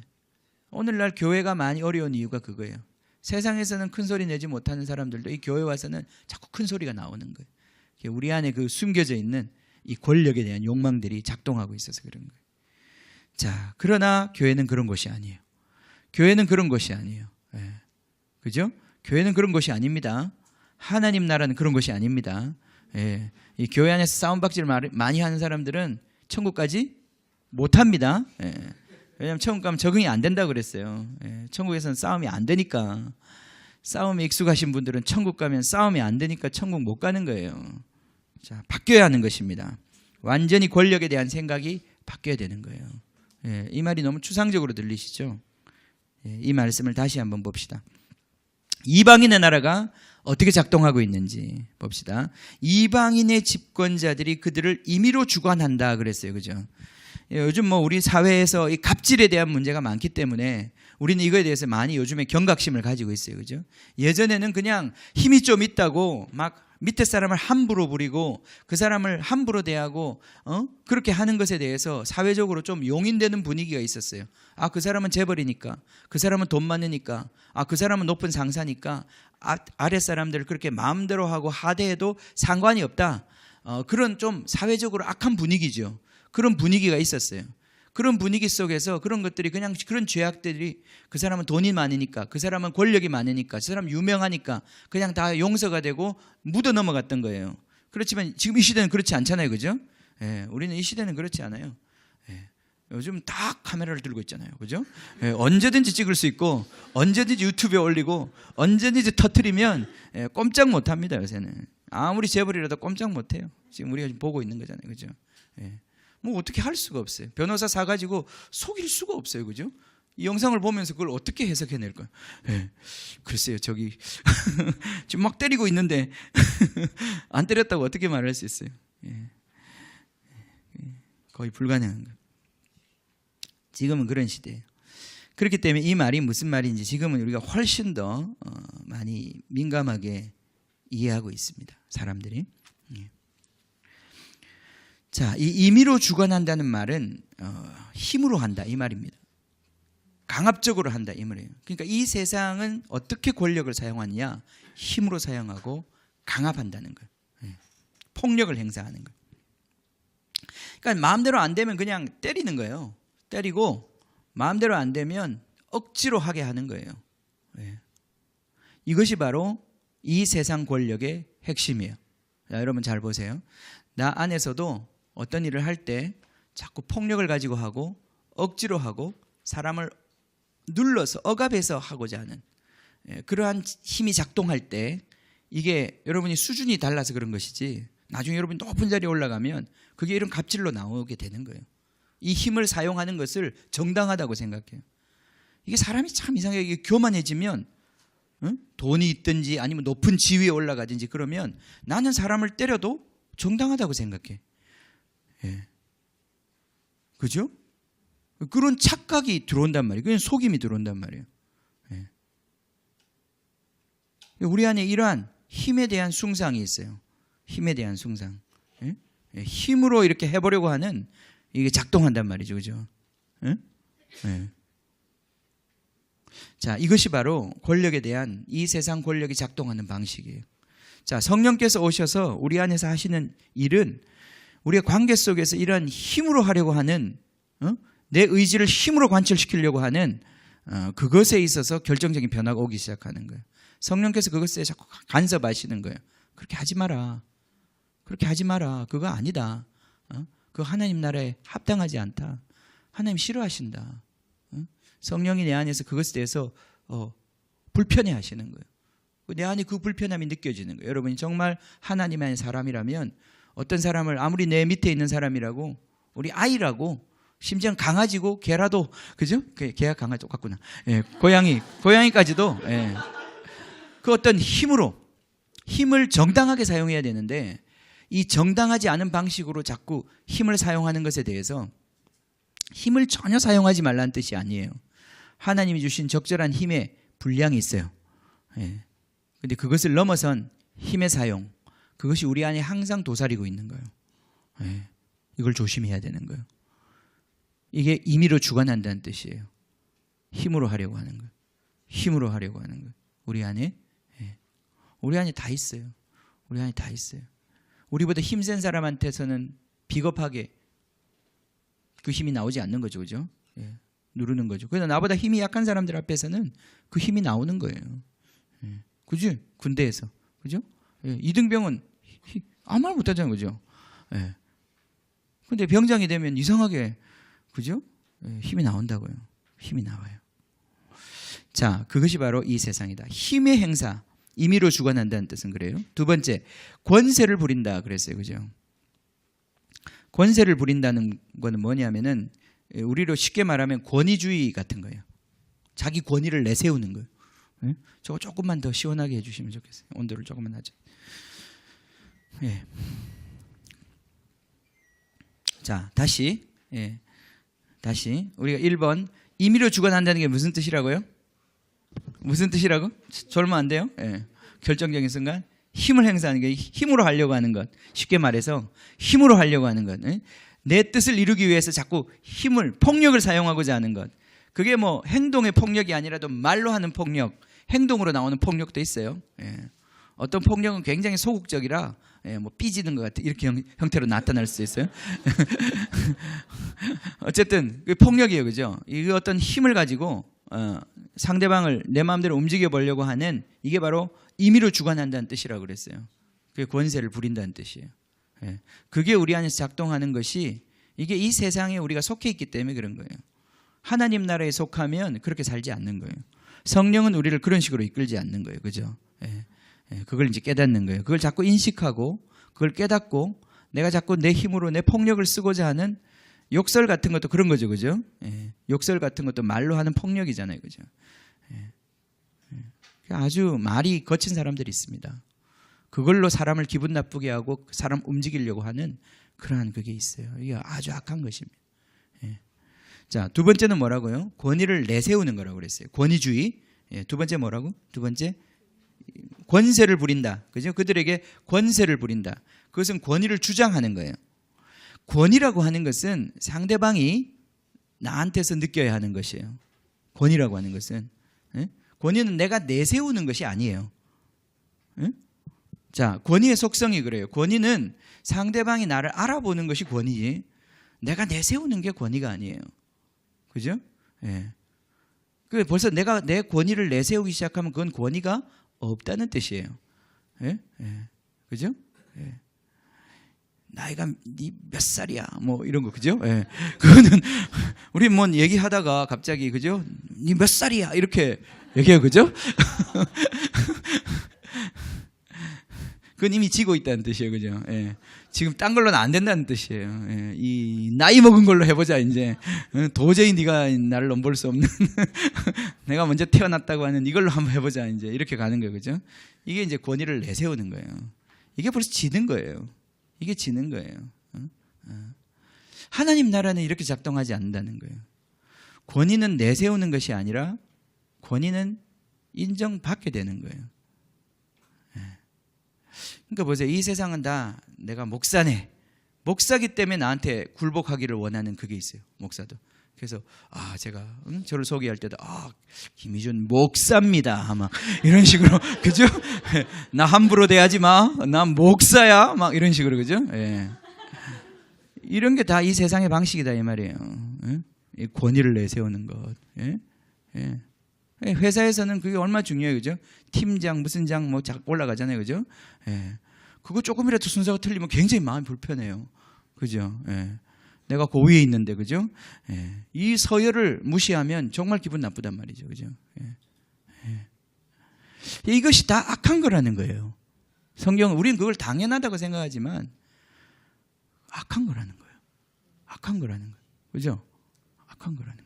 오늘날 교회가 많이 어려운 이유가 그거예요. 세상에서는 큰 소리 내지 못하는 사람들도 이 교회 와서는 자꾸 큰 소리가 나오는 거예요. 우리 안에 그 숨겨져 있는 이 권력에 대한 욕망들이 작동하고 있어서 그런 거예요. 자, 그러나 교회는 그런 것이 아니에요. 교회는 그런 것이 아니에요. 예. 그죠? 교회는 그런 것이 아닙니다. 하나님 나라는 그런 것이 아닙니다. 예. 이 교회 안에서 싸움박질 많이 하는 사람들은 천국까지 못합니다. 예. 왜냐하면 천국 가면 적응이 안 된다고 그랬어요. 예. 천국에서는 싸움이 안 되니까. 싸움에 익숙하신 분들은 천국 가면 싸움이 안 되니까 천국 못 가는 거예요. 자, 바뀌어야 하는 것입니다. 완전히 권력에 대한 생각이 바뀌어야 되는 거예요. 예. 이 말이 너무 추상적으로 들리시죠? 예. 이 말씀을 다시 한번 봅시다. 이방인의 나라가 어떻게 작동하고 있는지 봅시다. 이방인의 집권자들이 그들을 임의로 주관한다 그랬어요. 그죠? 요즘 뭐 우리 사회에서 이 갑질에 대한 문제가 많기 때문에 우리는 이거에 대해서 많이 요즘에 경각심을 가지고 있어요. 그죠? 예전에는 그냥 힘이 좀 있다고 막 밑에 사람을 함부로 부리고 그 사람을 함부로 대하고 그렇게 하는 것에 대해서 사회적으로 좀 용인되는 분위기가 있었어요. 아, 그 사람은 재벌이니까, 그 사람은 돈 많으니까, 아, 그 사람은 높은 상사니까 아랫 사람들을 그렇게 마음대로 하고 하대해도 상관이 없다. 그런 좀 사회적으로 악한 분위기죠. 그런 분위기가 있었어요. 그런 분위기 속에서 그런 것들이 그냥 그런 죄악들이 그 사람은 돈이 많으니까, 그 사람은 권력이 많으니까, 그 사람은 유명하니까 그냥 다 용서가 되고 묻어 넘어갔던 거예요. 그렇지만 지금 이 시대는 그렇지 않잖아요. 그죠? 예, 우리는 이 시대는 그렇지 않아요. 예, 요즘 다 카메라를 들고 있잖아요. 그죠? 예, 언제든지 찍을 수 있고 언제든지 유튜브에 올리고 언제든지 터뜨리면 꼼짝 못합니다. 요새는. 아무리 재벌이라도 꼼짝 못해요. 지금 우리가 지금 보고 있는 거잖아요. 그죠? 예. 뭐 어떻게 할 수가 없어요. 변호사 사가지고 속일 수가 없어요. 그죠? 이 영상을 보면서 그걸 어떻게 해석해낼 거예요? 네. 글쎄요, 저기 지금 막 때리고 있는데 안 때렸다고 어떻게 말할 수 있어요? 예. 거의 불가능한 거예요. 지금은 그런 시대예요. 그렇기 때문에 이 말이 무슨 말인지 지금은 우리가 훨씬 더 많이 민감하게 이해하고 있습니다. 사람들이. 예. 자, 이 임의로 주관한다는 말은 힘으로 한다 이 말입니다. 강압적으로 한다 이 말이에요. 그러니까 이 세상은 어떻게 권력을 사용하느냐? 힘으로 사용하고 강압한다는 거예요. 폭력을 행사하는 거예요. 그러니까 마음대로 안 되면 그냥 때리는 거예요. 때리고 마음대로 안 되면 억지로 하게 하는 거예요. 이것이 바로 이 세상 권력의 핵심이에요. 자, 여러분 잘 보세요. 나 안에서도 어떤 일을 할 때 자꾸 폭력을 가지고 하고 억지로 하고 사람을 눌러서 억압해서 하고자 하는 그러한 힘이 작동할 때 이게 여러분이 수준이 달라서 그런 것이지 나중에 여러분이 높은 자리에 올라가면 그게 이런 갑질로 나오게 되는 거예요. 이 힘을 사용하는 것을 정당하다고 생각해요. 이게 사람이 참 이상하게 이게 교만해지면 돈이 있든지 아니면 높은 지위에 올라가든지 그러면 나는 사람을 때려도 정당하다고 생각해. 그죠? 그런 착각이 들어온단 말이에요. 그냥 속임이 들어온단 말이에요. 우리 안에 이러한 힘에 대한 숭상이 있어요. 힘에 대한 숭상. 힘으로 이렇게 해보려고 하는 이게 작동한단 말이죠. 그죠? 자, 이것이 바로 권력에 대한 이 세상 권력이 작동하는 방식이에요. 자, 성령께서 오셔서 우리 안에서 하시는 일은 우리의 관계 속에서 이런 힘으로 하려고 하는 내 의지를 힘으로 관철시키려고 하는 그것에 있어서 결정적인 변화가 오기 시작하는 거예요. 성령께서 그것에 자꾸 간섭하시는 거예요. 그렇게 하지 마라. 그렇게 하지 마라. 그거 아니다. 그거 하나님 나라에 합당하지 않다. 하나님 싫어하신다. 성령이 내 안에서 그것에 대해서 불편해 하시는 거예요. 내 안에 그 불편함이 느껴지는 거예요. 여러분이 정말 하나님 안의 사람이라면 어떤 사람을 아무리 내 밑에 있는 사람이라고 우리 아이라고 심지어는 강아지고 개라도 그죠? 개가 강아지 똑같구나. 고양이까지도 그 어떤 힘을 정당하게 사용해야 되는데 이 정당하지 않은 방식으로 자꾸 힘을 사용하는 것에 대해서 힘을 전혀 사용하지 말라는 뜻이 아니에요. 하나님이 주신 적절한 힘의 분량이 있어요. 근데 그것을 넘어선 힘의 사용, 그것이 우리 안에 항상 도사리고 있는 거예요. 이걸 조심해야 되는 거예요. 이게 임의로 주관한다는 뜻이에요. 힘으로 하려고 하는 거예요. 힘으로 하려고 하는 거예요. 우리 안에 다 있어요. 우리 안에 다 있어요. 우리보다 힘센 사람한테서는 비겁하게 그 힘이 나오지 않는 거죠. 그죠? 누르는 거죠. 그래서 나보다 힘이 약한 사람들 앞에서는 그 힘이 나오는 거예요. 그죠? 군대에서. 그죠? 이등병은 아무 말 못하잖아요. 그죠? 근데 병장이 되면 이상하게 그죠? 힘이 나온다고요. 힘이 나와요. 자, 그것이 바로 이 세상이다. 힘의 행사, 임의로 주관한다는 뜻은 그래요. 두 번째, 권세를 부린다 그랬어요. 그죠? 권세를 부린다는 거는 뭐냐면은 우리로 쉽게 말하면 권위주의 같은 거예요. 자기 권위를 내세우는 거예요. 저거 조금만 더 시원하게 해주시면 좋겠어요. 온도를 조금만 하죠. 자, 다시 우리가 1번 임의로 주관한다는 게 무슨 뜻이라고요? 무슨 뜻이라고? 졸면 안 돼요? 결정적인 순간 힘을 행사하는 게 힘으로 하려고 하는 것. 쉽게 말해서 힘으로 하려고 하는 것. 내 뜻을 이루기 위해서 자꾸 폭력을 사용하고자 하는 것. 그게 뭐 행동의 폭력이 아니라도 말로 하는 폭력, 행동으로 나오는 폭력도 있어요. 어떤 폭력은 굉장히 소극적이라 뭐 삐지는 것 같은 이렇게 형태로 나타날 수 있어요. 어쨌든 그 폭력이에요. 그죠? 이게 어떤 힘을 가지고 상대방을 내 마음대로 움직여 보려고 하는 이게 바로 임의로 주관한다는 뜻이라고 그랬어요. 그게 권세를 부린다는 뜻이에요. 그게 우리 안에서 작동하는 것이 이게 이 세상에 우리가 속해 있기 때문에 그런 거예요. 하나님 나라에 속하면 그렇게 살지 않는 거예요. 성령은 우리를 그런 식으로 이끌지 않는 거예요. 그죠? 그걸 이제 깨닫는 거예요. 그걸 자꾸 인식하고 그걸 깨닫고 내가 자꾸 내 힘으로 내 폭력을 쓰고자 하는 욕설 같은 것도 그런 거죠. 그죠? 욕설 같은 것도 말로 하는 폭력이잖아요. 그죠? 아주 말이 거친 사람들이 있습니다. 그걸로 사람을 기분 나쁘게 하고 사람 움직이려고 하는 그러한 그게 있어요. 이게 아주 악한 것입니다. 자, 두 번째는 뭐라고요? 권위를 내세우는 거라고 그랬어요. 권위주의. 두 번째 뭐라고? 두 번째 권세를 부린다. 그죠? 그들에게 권세를 부린다. 그것은 권위를 주장하는 거예요. 권위라고 하는 것은 상대방이 나한테서 느껴야 하는 것이에요. 권위라고 하는 것은. 권위는 내가 내세우는 것이 아니에요. 자, 권위의 속성이 그래요. 권위는 상대방이 나를 알아보는 것이 권위지, 내가 내세우는 게 권위가 아니에요. 그죠? 예. 그 벌써 내가 내 권위를 내세우기 시작하면 그건 권위가 없다는 뜻이에요. 예? 예. 그죠? 예. 나이가 네 몇 살이야? 뭐 이런 거, 그죠? 예. 그거는 우리 뭐 얘기하다가 갑자기, 그죠? 네 몇 살이야? 이렇게 얘기해요, 그죠? 그건 이미 지고 있다는 뜻이에요, 그죠? 예. 지금 딴 걸로는 안 된다는 뜻이에요. 예. 이 나이 먹은 걸로 해보자 이제. 도저히 네가 나를 넘볼 수 없는 내가 먼저 태어났다고 하는 이걸로 한번 해보자 이제, 이렇게 가는 거예요, 그죠? 이게 이제 권위를 내세우는 거예요. 이게 벌써 지는 거예요. 이게 지는 거예요. 하나님 나라는 이렇게 작동하지 않는다는 거예요. 권위는 내세우는 것이 아니라 권위는 인정받게 되는 거예요. 그러니까 보세요. 이 세상은 다 내가 목사네, 목사기 때문에 나한테 굴복하기를 원하는 그게 있어요. 목사도. 그래서 제가 저를 소개할 때도 김희준 목사입니다 막 이런 식으로, 그죠? 나 함부로 대하지 마, 난 목사야 막 이런 식으로, 그죠? 예. 이런 게 다 이 세상의 방식이다 이 말이에요. 이 권위를 내세우는 것. 예? 예. 회사에서는 그게 얼마나 중요해요, 그죠? 팀장 무슨 장 뭐 올라가잖아요, 그죠? 예. 그거 조금이라도 순서가 틀리면 굉장히 마음이 불편해요, 그죠? 예. 내가 고위에 있는데, 그죠? 예. 이 서열을 무시하면 정말 기분 나쁘단 말이죠, 그죠? 예. 예. 이것이 다 악한 거라는 거예요. 성경은, 우리는 그걸 당연하다고 생각하지만 악한 거라는 거예요. 악한 거라는 거예요, 그죠? 악한 거라는 거예요.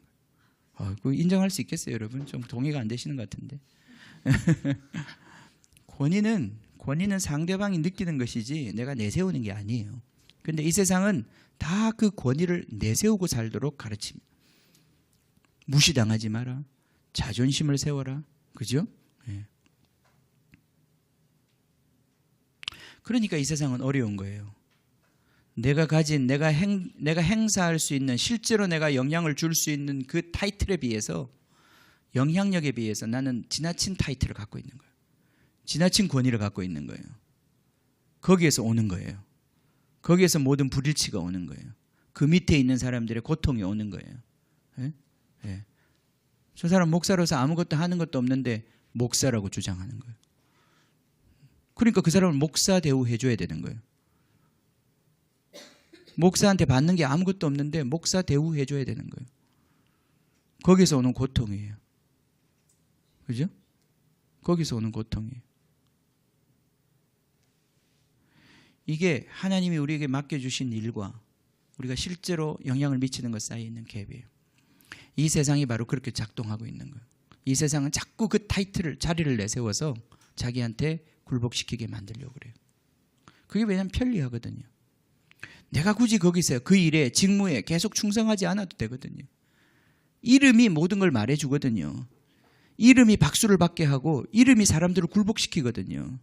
그거 인정할 수 있겠어요, 여러분? 좀 동의가 안 되시는 것 같은데. 권위는 상대방이 느끼는 것이지 내가 내세우는 게 아니에요. 근데 이 세상은 다 그 권위를 내세우고 살도록 가르칩니다. 무시당하지 마라, 자존심을 세워라, 그죠? 예. 그러니까 이 세상은 어려운 거예요. 내가 가진, 내가 행사할 수 있는, 실제로 내가 영향을 줄 수 있는 그 타이틀에 비해서, 영향력에 비해서 나는 지나친 타이틀을 갖고 있는 거예요. 지나친 권위를 갖고 있는 거예요. 거기에서 오는 거예요. 거기에서 모든 불일치가 오는 거예요. 그 밑에 있는 사람들의 고통이 오는 거예요. 예? 예. 저 사람 목사로서 아무것도 하는 것도 없는데 목사라고 주장하는 거예요. 그러니까 그 사람을 목사 대우해줘야 되는 거예요. 목사한테 받는 게 아무것도 없는데 목사 대우해줘야 되는 거예요. 거기서 오는 고통이에요. 그죠? 거기서 오는 고통이에요. 이게 하나님이 우리에게 맡겨주신 일과 우리가 실제로 영향을 미치는 것 사이에 있는 갭이에요. 이 세상이 바로 그렇게 작동하고 있는 거예요. 이 세상은 자꾸 그 타이틀을, 자리를 내세워서 자기한테 굴복시키게 만들려고 그래요. 그게 왜냐하면 편리하거든요. 내가 굳이 거기서 그 일에, 직무에 계속 충성하지 않아도 되거든요. 이름이 모든 걸 말해주거든요. 이름이 박수를 받게 하고 이름이 사람들을 굴복시키거든요.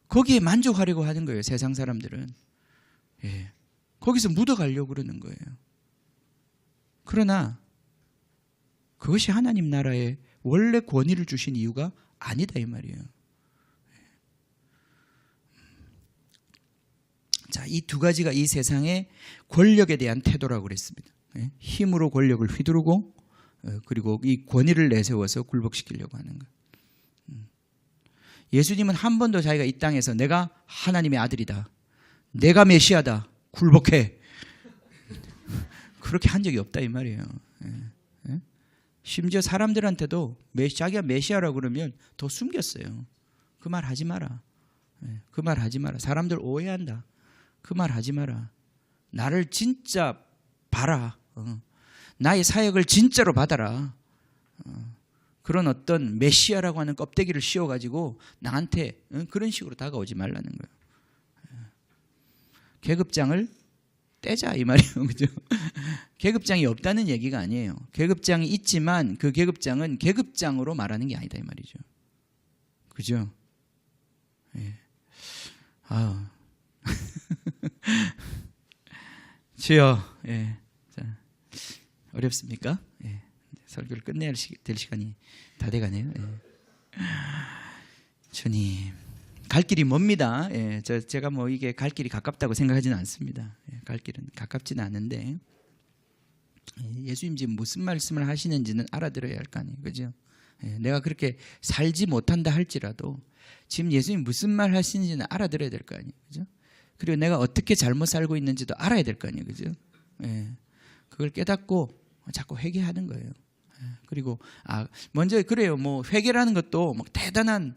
거기에 만족하려고 하는 거예요, 세상 사람들은. 예. 거기서 묻어가려고 그러는 거예요. 그러나 그것이 하나님 나라에 원래 권위를 주신 이유가 아니다 이 말이에요. 자, 이 두 가지가 이 세상의 권력에 대한 태도라고 그랬습니다. 예? 힘으로 권력을 휘두르고 그리고 이 권위를 내세워서 굴복시키려고 하는 것. 예수님은 한 번도 자기가 이 땅에서 내가 하나님의 아들이다, 내가 메시아다, 굴복해, 그렇게 한 적이 없다 이 말이에요. 심지어 사람들한테도 자기가 메시아라고 그러면 더 숨겼어요. 그 말 하지 마라. 그 말 하지 마라. 사람들 오해한다. 그 말 하지 마라. 나를 진짜 봐라. 나의 사역을 진짜로 받아라. 그런 어떤 메시아라고 하는 껍데기를 씌워가지고 나한테 그런 식으로 다가오지 말라는 거예요. 계급장을 떼자 이 말이에요. 그죠? 계급장이 없다는 얘기가 아니에요. 계급장이 있지만 그 계급장은 계급장으로 말하는 게 아니다 이 말이죠. 그죠? 예. 주여. 예. 자, 어렵습니까? 예. 설교를 끝내야 될 시간이 다 돼가네요. 예. 주님, 갈 길이 멉니다. 예. 제가 뭐 이게 갈 길이 가깝다고 생각하지는 않습니다. 예. 갈 길은 가깝지는 않은데 예수님 지금 무슨 말씀을 하시는지는 알아들어야 할 거 아니에요, 그죠? 예. 내가 그렇게 살지 못한다 할지라도 지금 예수님 무슨 말 하시는지는 알아들어야 될 거 아니에요, 그죠? 그리고 내가 어떻게 잘못 살고 있는지도 알아야 될 거 아니에요, 그죠? 예. 그걸 깨닫고 자꾸 회개하는 거예요. 예. 그리고 먼저 그래요. 뭐 회개라는 것도 뭐 대단한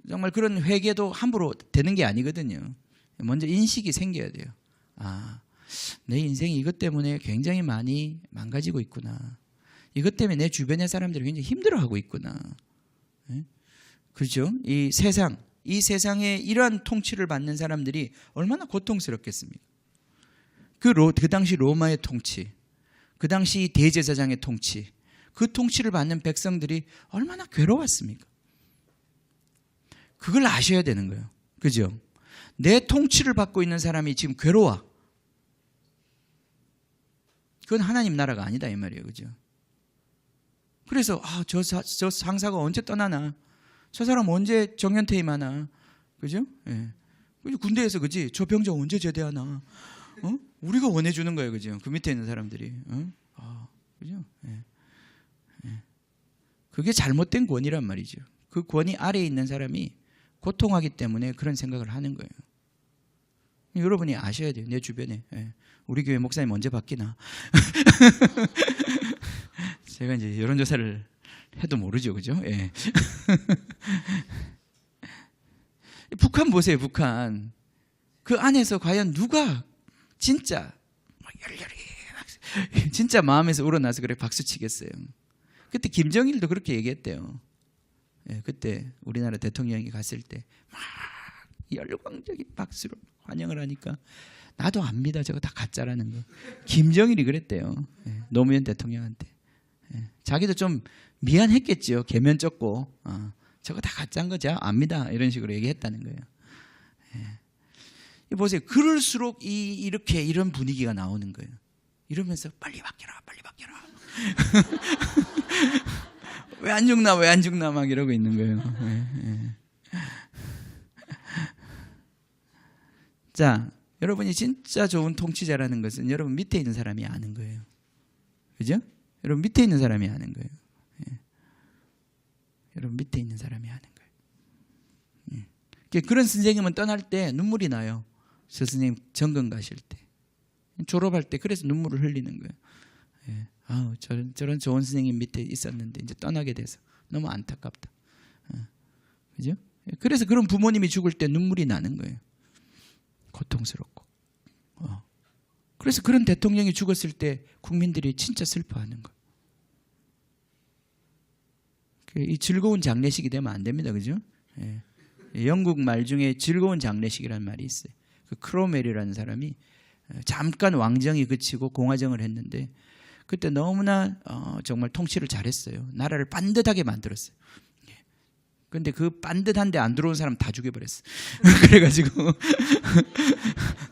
정말 그런 회개도 함부로 되는 게 아니거든요. 먼저 인식이 생겨야 돼요. 내 인생이 이것 때문에 굉장히 많이 망가지고 있구나. 이것 때문에 내 주변의 사람들이 굉장히 힘들어하고 있구나. 예? 그렇죠? 이 세상에 이러한 통치를 받는 사람들이 얼마나 고통스럽겠습니까? 그 당시 로마의 통치, 그 당시 대제사장의 통치, 그 통치를 받는 백성들이 얼마나 괴로웠습니까? 그걸 아셔야 되는 거예요. 그죠? 내 통치를 받고 있는 사람이 지금 괴로워. 그건 하나님 나라가 아니다 이 말이에요. 그죠? 그래서 저 상사가 언제 떠나나? 저 사람 언제 정년퇴임하나? 그죠? 예. 군대에서 그지? 저 병자 언제 제대하나? 우리가 원해주는 거예요. 그죠? 그 밑에 있는 사람들이. 그죠? 예. 예. 그게 잘못된 권위란 말이죠. 그 권위 아래에 있는 사람이 고통하기 때문에 그런 생각을 하는 거예요. 여러분이 아셔야 돼요. 내 주변에. 예. 우리 교회 목사님 언제 바뀌나? 제가 이제 여론조사를 해도 모르죠. 그죠? 예. 북한 보세요. 북한. 그 안에서 과연 누가 진짜 열렬히 진짜 마음에서 우러나서 그래 박수 치겠어요. 그때 김정일도 그렇게 얘기했대요. 예, 그때 우리나라 대통령이 갔을 때 막 열광적인 박수로 환영을 하니까 나도 압니다. 저거 다 가짜라는 거. 김정일이 그랬대요. 예, 노무현 대통령한테. 예, 자기도 좀 미안했겠죠. 개면 쩍고 저거 다 가짜인 거죠. 압니다. 이런 식으로 얘기했다는 거예요. 예. 보세요. 그럴수록 이렇게 이런 분위기가 나오는 거예요. 이러면서 빨리 바뀌어라. 빨리 바뀌어라. 왜 안 죽나 왜 안 죽나 막 이러고 있는 거예요. 예, 예. 자, 여러분이 진짜 좋은 통치자라는 것은 여러분 밑에 있는 사람이 아는 거예요. 그죠? 여러분 밑에 있는 사람이 아는 거예요. 예. 여러분 밑에 있는 사람이 아는 거예요. 예. 그런 선생님은 떠날 때 눈물이 나요. 저 선생님 전근 가실 때. 졸업할 때 그래서 눈물을 흘리는 거예요. 예. 저런 좋은 선생님 밑에 있었는데 이제 떠나게 돼서 너무 안타깝다. 그죠? 그래서 그런 부모님이 죽을 때 눈물이 나는 거예요. 고통스럽고. 그래서 그런 대통령이 죽었을 때 국민들이 진짜 슬퍼하는 거예요. 이 즐거운 장례식이 되면 안 됩니다. 그죠? 예. 영국 말 중에 즐거운 장례식이라는 말이 있어요. 그 크로멜이라는 사람이 잠깐 왕정이 그치고 공화정을 했는데 그때 너무나 정말 통치를 잘했어요. 나라를 반듯하게 만들었어요. 그런데 그 반듯한데 안 들어온 사람 다 죽여버렸어. 그래가지고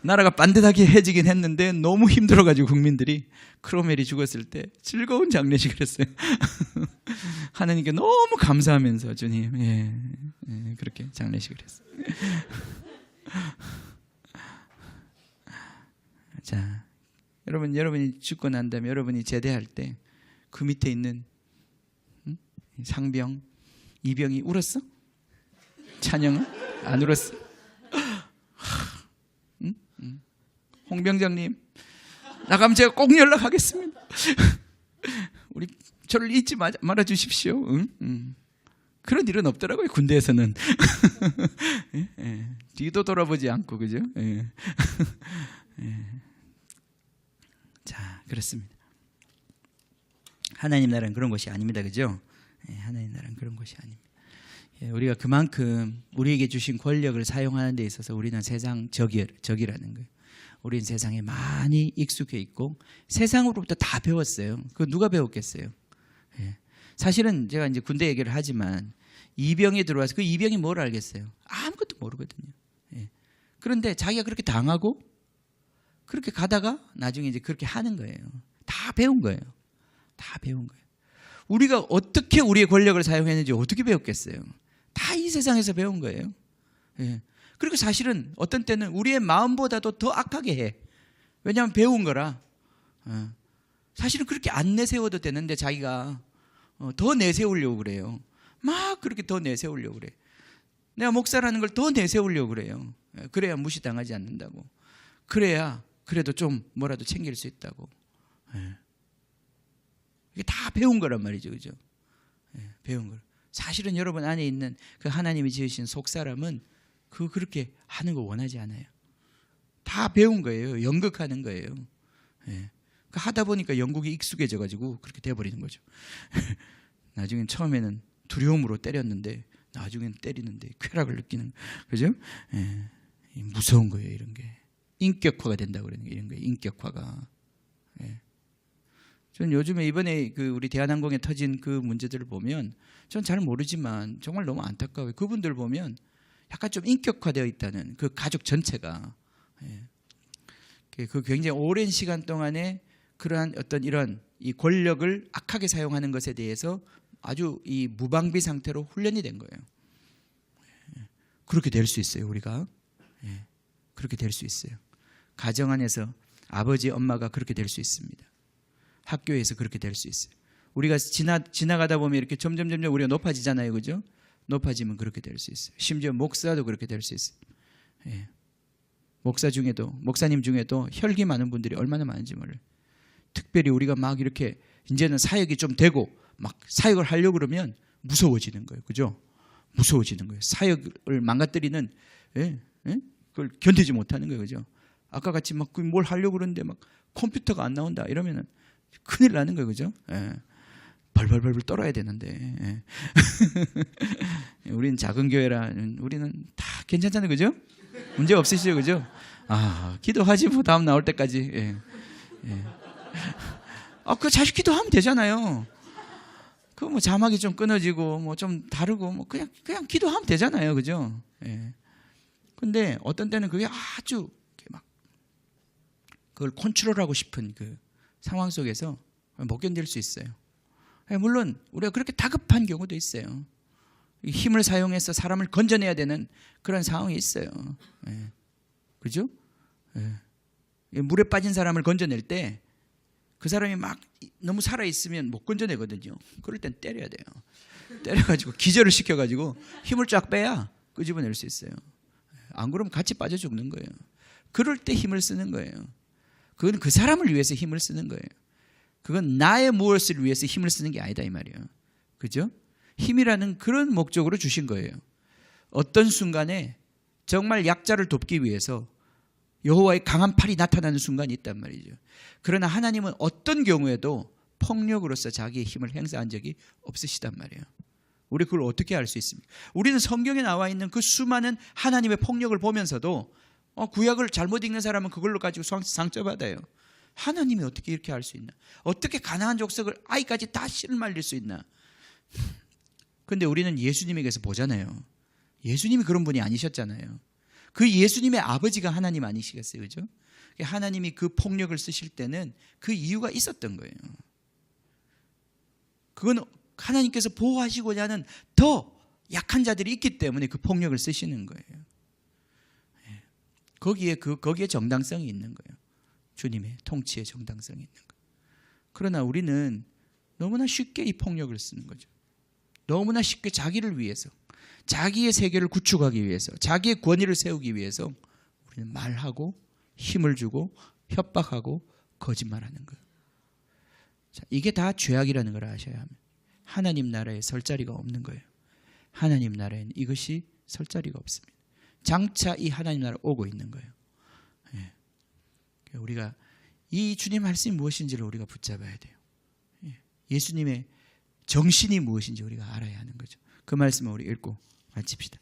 나라가 반듯하게 해지긴 했는데 너무 힘들어가지고 국민들이 크로멜이 죽었을 때 즐거운 장례식을 했어요. 하나님께 너무 감사하면서 주님, 그렇게 장례식을 했어요. 자, 여러분이 죽고 난 다음에 여러분이 제대할 때 그 밑에 있는 상병, 이병이 울었어? 찬영은? 안 울었어? 홍병장님, 나가면 제가 꼭 연락하겠습니다. 우리 저를 잊지 말아 주십시오. 그런 일은 없더라고요, 군대에서는. 뒤도 돌아보지 않고, 그죠? 자, 그렇습니다. 하나님 나라는 그런 것이 아닙니다. 그죠? 하나님 나라는 그런 것이 아닙니다. 우리가 그만큼 우리에게 주신 권력을 사용하는 데 있어서 우리는 세상 적이라는 거예요. 우리는 세상에 많이 익숙해 있고 세상으로부터 다 배웠어요. 그거 누가 배웠겠어요? 사실은 제가 이제 군대 얘기를 하지만 이병이 들어와서 그 이병이 뭘 알겠어요? 아무것도 모르거든요. 그런데 자기가 그렇게 당하고 그렇게 가다가 나중에 이제 그렇게 하는 거예요. 다 배운 거예요. 다 배운 거예요. 우리가 어떻게 우리의 권력을 사용했는지 어떻게 배웠겠어요? 다 이 세상에서 배운 거예요. 예. 그리고 사실은 어떤 때는 우리의 마음보다도 더 악하게 해. 왜냐하면 배운 거라. 사실은 그렇게 안 내세워도 되는데 자기가 더 내세우려고 그래요. 막 그렇게 더 내세우려고 그래. 내가 목사라는 걸 더 내세우려고 그래요. 그래야 무시당하지 않는다고. 그래야 그래도 좀 뭐라도 챙길 수 있다고. 이게 다 배운 거란 말이죠. 그죠? 배운 거. 사실은 여러분 안에 있는 그 하나님이 지으신 속사람은 그렇게 하는 거 원하지 않아요. 다 배운 거예요. 연극하는 거예요. 하다 보니까 연극이 익숙해져 가지고 그렇게 돼버리는 거죠. 나중엔 처음에는 두려움으로 때렸는데 나중엔 때리는데 쾌락을 느끼는, 그죠? 무서운 거예요. 이런 게 인격화가 된다고 그러는 게 이런 거예요. 인격화가. 전 요즘에 이번에 그 우리 대한항공에 터진 그 문제들을 보면 전 잘 모르지만 정말 너무 안타까워요. 그분들 보면 약간 좀 인격화되어 있다는 그 가족 전체가. 그 굉장히 오랜 시간 동안에 그러한 어떤 이런 이 권력을 악하게 사용하는 것에 대해서 아주 이 무방비 상태로 훈련이 된 거예요. 그렇게 될 수 있어요. 우리가. 그렇게 될 수 있어요. 가정 안에서 아버지 엄마가 그렇게 될 수 있습니다. 학교에서 그렇게 될 수 있어요. 우리가 지나가다 보면 이렇게 점점 우리가 높아지잖아요. 그죠? 높아지면 그렇게 될 수 있어요. 심지어 목사도 그렇게 될 수 있어요. 목사님 중에도 혈기 많은 분들이 얼마나 많은지 몰라요. 특별히 우리가 막 이렇게 이제는 사역이 좀 되고 막 사역을 하려고 그러면 무서워지는 거예요. 그죠? 무서워지는 거예요. 사역을 망가뜨리는, 그걸 견디지 못하는 거예요. 그죠? 아까 같이 막 뭘 하려고 그러는데 막 컴퓨터가 안 나온다 이러면은 큰일 나는 거예요. 그죠? 벌벌 떨어야 되는데. 우리는 작은 교회라 우리는 다 괜찮잖아요. 그죠? 문제 없으시죠? 그죠? 기도하지 뭐 다음 나올 때까지. 그 자식 기도하면 되잖아요. 그 뭐 자막이 좀 끊어지고 뭐 좀 다르고 뭐 그냥 기도하면 되잖아요. 그죠? 근데 어떤 때는 그게 아주 막 그걸 컨트롤하고 싶은 그 상황 속에서 못 견딜 수 있어요. 물론 우리가 그렇게 다급한 경우도 있어요. 힘을 사용해서 사람을 건져내야 되는 그런 상황이 있어요. 그죠? 물에 빠진 사람을 건져낼 때 그 사람이 막 너무 살아있으면 못 건져내거든요. 그럴 땐 때려야 돼요. 때려가지고 기절을 시켜가지고 힘을 쫙 빼야 끄집어낼 수 있어요. 안 그러면 같이 빠져 죽는 거예요. 그럴 때 힘을 쓰는 거예요. 그건 그 사람을 위해서 힘을 쓰는 거예요. 그건 나의 무엇을 위해서 힘을 쓰는 게 아니다 이 말이에요. 그죠? 힘이라는 그런 목적으로 주신 거예요. 어떤 순간에 정말 약자를 돕기 위해서 여호와의 강한 팔이 나타나는 순간이 있단 말이죠. 그러나 하나님은 어떤 경우에도 폭력으로서 자기의 힘을 행사한 적이 없으시단 말이에요. 우리 그걸 어떻게 알 수 있습니까? 우리는 성경에 나와 있는 그 수많은 하나님의 폭력을 보면서도 구약을 잘못 읽는 사람은 그걸로 가지고 상처받아요. 하나님이 어떻게 이렇게 할 수 있나? 어떻게 가나안 족속을 아이까지 다 씨를 말릴 수 있나? 근데 우리는 예수님에게서 보잖아요. 예수님이 그런 분이 아니셨잖아요. 그 예수님의 아버지가 하나님 아니시겠어요? 그죠? 하나님이 그 폭력을 쓰실 때는 그 이유가 있었던 거예요. 그건 하나님께서 보호하시고자 하는 더 약한 자들이 있기 때문에 그 폭력을 쓰시는 거예요. 거기에 정당성이 있는 거예요. 주님의 통치의 정당성이 있는 거예요. 그러나 우리는 너무나 쉽게 이 폭력을 쓰는 거죠. 너무나 쉽게 자기를 위해서, 자기의 세계를 구축하기 위해서, 자기의 권위를 세우기 위해서 우리는 말하고 힘을 주고 협박하고 거짓말하는 거예요. 자, 이게 다 죄악이라는 걸 아셔야 합니다. 하나님 나라에 설 자리가 없는 거예요. 하나님 나라에는 이것이 설 자리가 없습니다. 장차 이 하나님 나라 오고 있는 거예요. 우리가 이 주님 말씀이 무엇인지를 우리가 붙잡아야 돼요. 예수님의 정신이 무엇인지 우리가 알아야 하는 거죠. 그 말씀을 우리 읽고 마칩시다.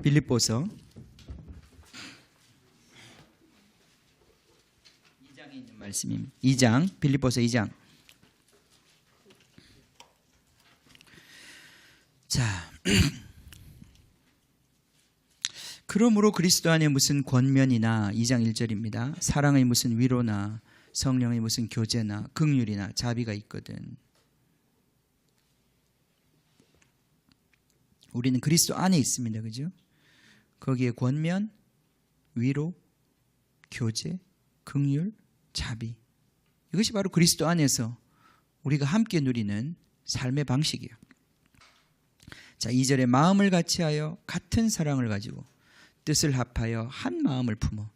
빌립보서 2장에 있는 말씀입니다. 2장, 빌립보서 2장. 자, 그러므로 그리스도 안에 무슨 권면이나 2장 1절입니다. 사랑의 무슨 위로나 성령의 무슨 교제나 긍휼이나 자비가 있거든. 우리는 그리스도 안에 있습니다. 그죠? 거기에 권면, 위로, 교제, 긍휼, 자비. 이것이 바로 그리스도 안에서 우리가 함께 누리는 삶의 방식이에요. 자, 2절에 마음을 같이하여 같은 사랑을 가지고 뜻을 합하여 한 마음을 품어.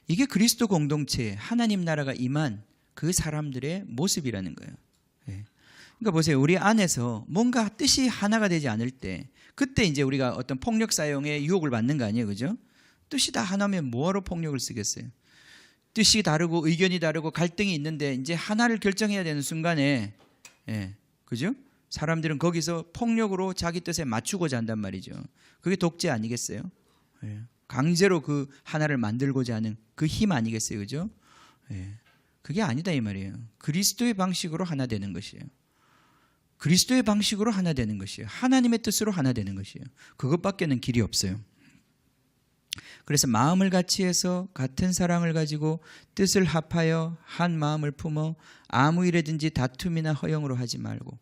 이게 그리스도 공동체, 하나님 나라가 임한 그 사람들의 모습이라는 거예요. 예. 그러니까 보세요. 우리 안에서 뭔가 뜻이 하나가 되지 않을 때, 그때 이제 우리가 어떤 폭력 사용에 유혹을 받는 거 아니에요. 그죠? 뜻이 다 하나면 뭐하러 폭력을 쓰겠어요? 뜻이 다르고 의견이 다르고 갈등이 있는데 이제 하나를 결정해야 되는 순간에, 예. 그죠? 사람들은 거기서 폭력으로 자기 뜻에 맞추고자 한단 말이죠. 그게 독재 아니겠어요? 예. 강제로 그 하나를 만들고자 하는 그 힘 아니겠어요? 그죠? 예. 그게 아니다 이 말이에요. 그리스도의 방식으로 하나 되는 것이에요. 그리스도의 방식으로 하나 되는 것이에요. 하나님의 뜻으로 하나 되는 것이에요. 그것밖에는 길이 없어요. 그래서 마음을 같이 해서 같은 사랑을 가지고 뜻을 합하여 한 마음을 품어 아무 일에든지 다툼이나 허영으로 하지 말고.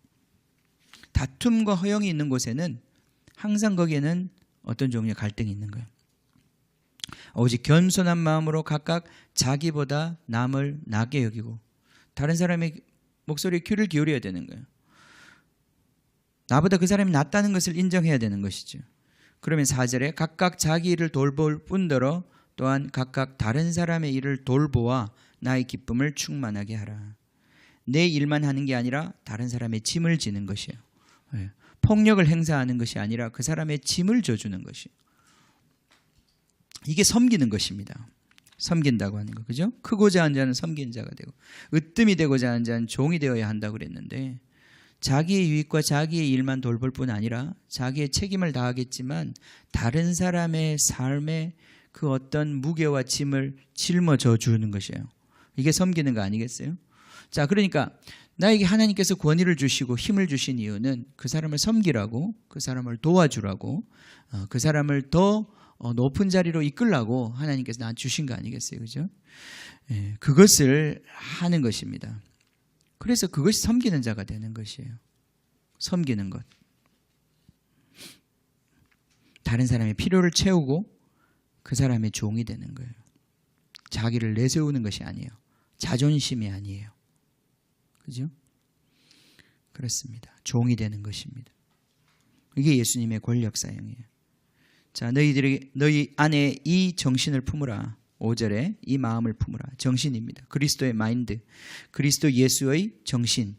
다툼과 허영이 있는 곳에는 항상 거기에는 어떤 종류의 갈등이 있는 거예요. 오직 겸손한 마음으로 각각 자기보다 남을 나게 여기고 다른 사람의 목소리에 귀를 기울여야 되는 거예요. 나보다 그 사람이 낫다는 것을 인정해야 되는 것이죠. 그러면 4절에 각각 자기 일을 돌볼 뿐더러 또한 각각 다른 사람의 일을 돌보아 나의 기쁨을 충만하게 하라. 내 일만 하는 게 아니라 다른 사람의 짐을 지는 것이에요. 폭력을 행사하는 것이 아니라 그 사람의 짐을 져주는 것이에요. 이게 섬기는 것입니다. 섬긴다고 하는 거, 그죠? 크고자 하는 자는 섬기는 자가 되고 으뜸이 되고자 하는 자는 종이 되어야 한다고 그랬는데, 자기의 유익과 자기의 일만 돌볼 뿐 아니라 자기의 책임을 다하겠지만 다른 사람의 삶에 그 어떤 무게와 짐을 짊어져 주는 것이에요. 이게 섬기는 거 아니겠어요? 자, 그러니까 나에게 하나님께서 권위를 주시고 힘을 주신 이유는 그 사람을 섬기라고, 그 사람을 도와주라고, 그 사람을 더 높은 자리로 이끌라고 하나님께서 나한테 주신 거 아니겠어요? 그죠? 예, 그것을 하는 것입니다. 그래서 그것이 섬기는 자가 되는 것이에요. 섬기는 것. 다른 사람의 필요를 채우고 그 사람의 종이 되는 거예요. 자기를 내세우는 것이 아니에요. 자존심이 아니에요. 그죠? 그렇습니다. 종이 되는 것입니다. 이게 예수님의 권력 사용이에요. 자, 너희 안에 이 정신을 품으라. 5절에 이 마음을 품으라. 정신입니다. 그리스도의 마인드, 그리스도 예수의 정신.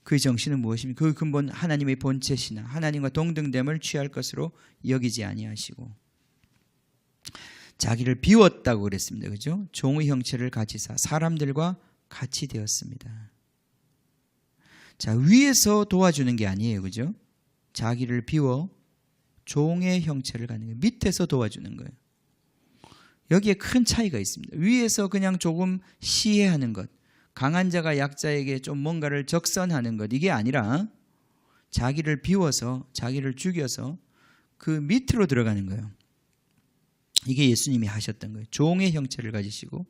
그 정신은 무엇입니까? 그 근본 하나님의 본체시나 하나님과 동등됨을 취할 것으로 여기지 아니하시고 자기를 비웠다고 그랬습니다. 그죠? 종의 형체를 가지사 사람들과 같이 되었습니다. 자, 위에서 도와주는 게 아니에요. 그죠? 자기를 비워 종의 형체를 갖는 거예요. 밑에서 도와주는 거예요. 여기에 큰 차이가 있습니다. 위에서 그냥 조금 시해하는 것, 강한 자가 약자에게 좀 뭔가를 적선하는 것, 이게 아니라 자기를 비워서 자기를 죽여서 그 밑으로 들어가는 거예요. 이게 예수님이 하셨던 거예요. 종의 형체를 가지시고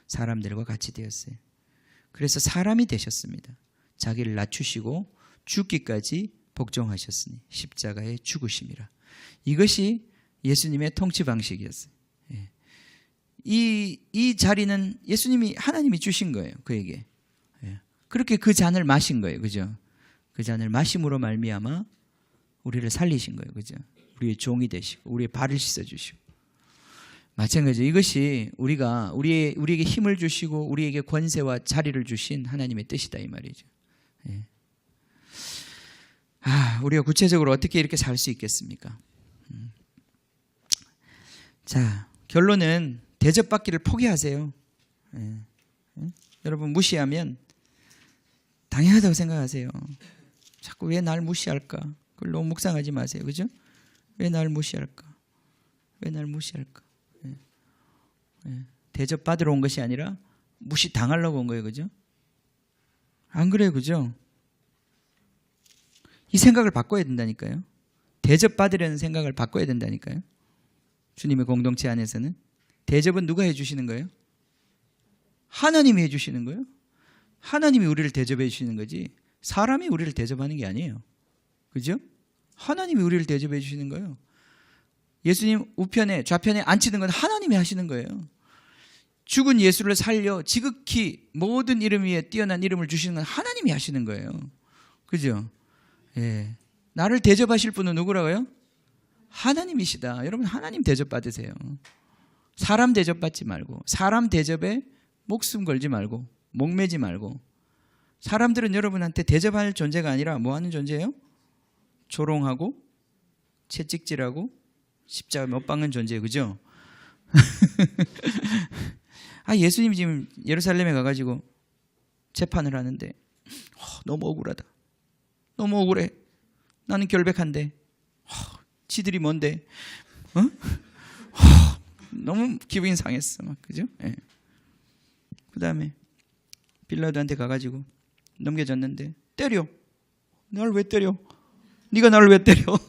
사람들과 같이 되었어요. 그래서 사람이 되셨습니다. 자기를 낮추시고 죽기까지 복종하셨으니 십자가에 죽으심이라. 이것이 예수님의 통치 방식이었어요. 이 자리는 예수님이 하나님이 주신 거예요. 그에게. 그렇게 그 잔을 마신 거예요. 그죠? 그 잔을 마심으로 말미암아 우리를 살리신 거예요. 그죠? 우리의 종이 되시고 우리의 발을 씻어 주시고. 마찬가지로 이것이 우리에게 힘을 주시고 우리에게 권세와 자리를 주신 하나님의 뜻이다 이 말이죠. 우리가 구체적으로 어떻게 이렇게 살 수 있겠습니까? 자, 결론은 대접받기를 포기하세요. 여러분 무시하면 당연하다고 생각하세요. 자꾸 왜 날 무시할까? 그걸 너무 묵상하지 마세요. 그죠? 왜 날 무시할까? 왜 날 무시할까? 대접받으러 온 것이 아니라 무시당하려고 온 거예요. 그죠? 안 그래요? 그죠? 이 생각을 바꿔야 된다니까요. 대접받으려는 생각을 바꿔야 된다니까요. 주님의 공동체 안에서는 대접은 누가 해주시는 거예요? 하나님이 해주시는 거예요. 하나님이 우리를 대접해 주시는 거지 사람이 우리를 대접하는 게 아니에요. 그죠? 하나님이 우리를 대접해 주시는 거예요. 예수님 우편에 좌편에 앉히는 건 하나님이 하시는 거예요. 죽은 예수를 살려 지극히 모든 이름 위에 뛰어난 이름을 주시는 건 하나님이 하시는 거예요. 그죠? 예. 나를 대접하실 분은 누구라고요? 하나님이시다. 여러분 하나님 대접 받으세요. 사람 대접 받지 말고 사람 대접에 목숨 걸지 말고 목매지 말고. 사람들은 여러분한테 대접할 존재가 아니라 뭐 하는 존재예요? 조롱하고 채찍질하고 십자가 못 박는 존재예요. 그죠? 예수님이 지금 예루살렘에 가가지고 재판을 하는데 너무 억울하다. 너무 억울해. 나는 결백한데 지들이 뭔데? 너무 기분이 상했어. 막 그죠? 예. 그 다음에 빌라도한테 가가지고 넘겨졌는데 때려. 날 왜 때려? 네가 나를 왜 때려?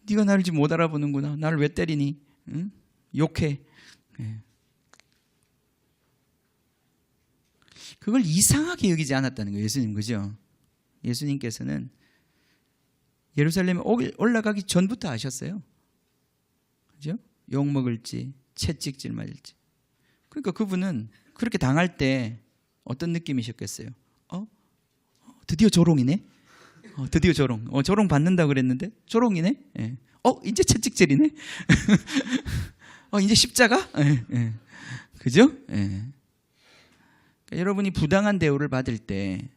네가 나를 지금 못 알아보는구나. 나를 왜 때리니? 응? 욕해. 예. 그걸 이상하게 여기지 않았다는 거예요. 예수님. 그죠? 예수님께서는 예루살렘에 올라가기 전부터 아셨어요. 그죠? 욕먹을지 채찍질 맞을지. 그러니까 그분은 그렇게 당할 때 어떤 느낌이셨겠어요? 드디어 조롱이네? 드디어 조롱. 조롱 받는다고 그랬는데 조롱이네? 예. 이제 채찍질이네? 이제 십자가? 예. 예. 그죠? 예. 그러니까 여러분이 부당한 대우를 받을 때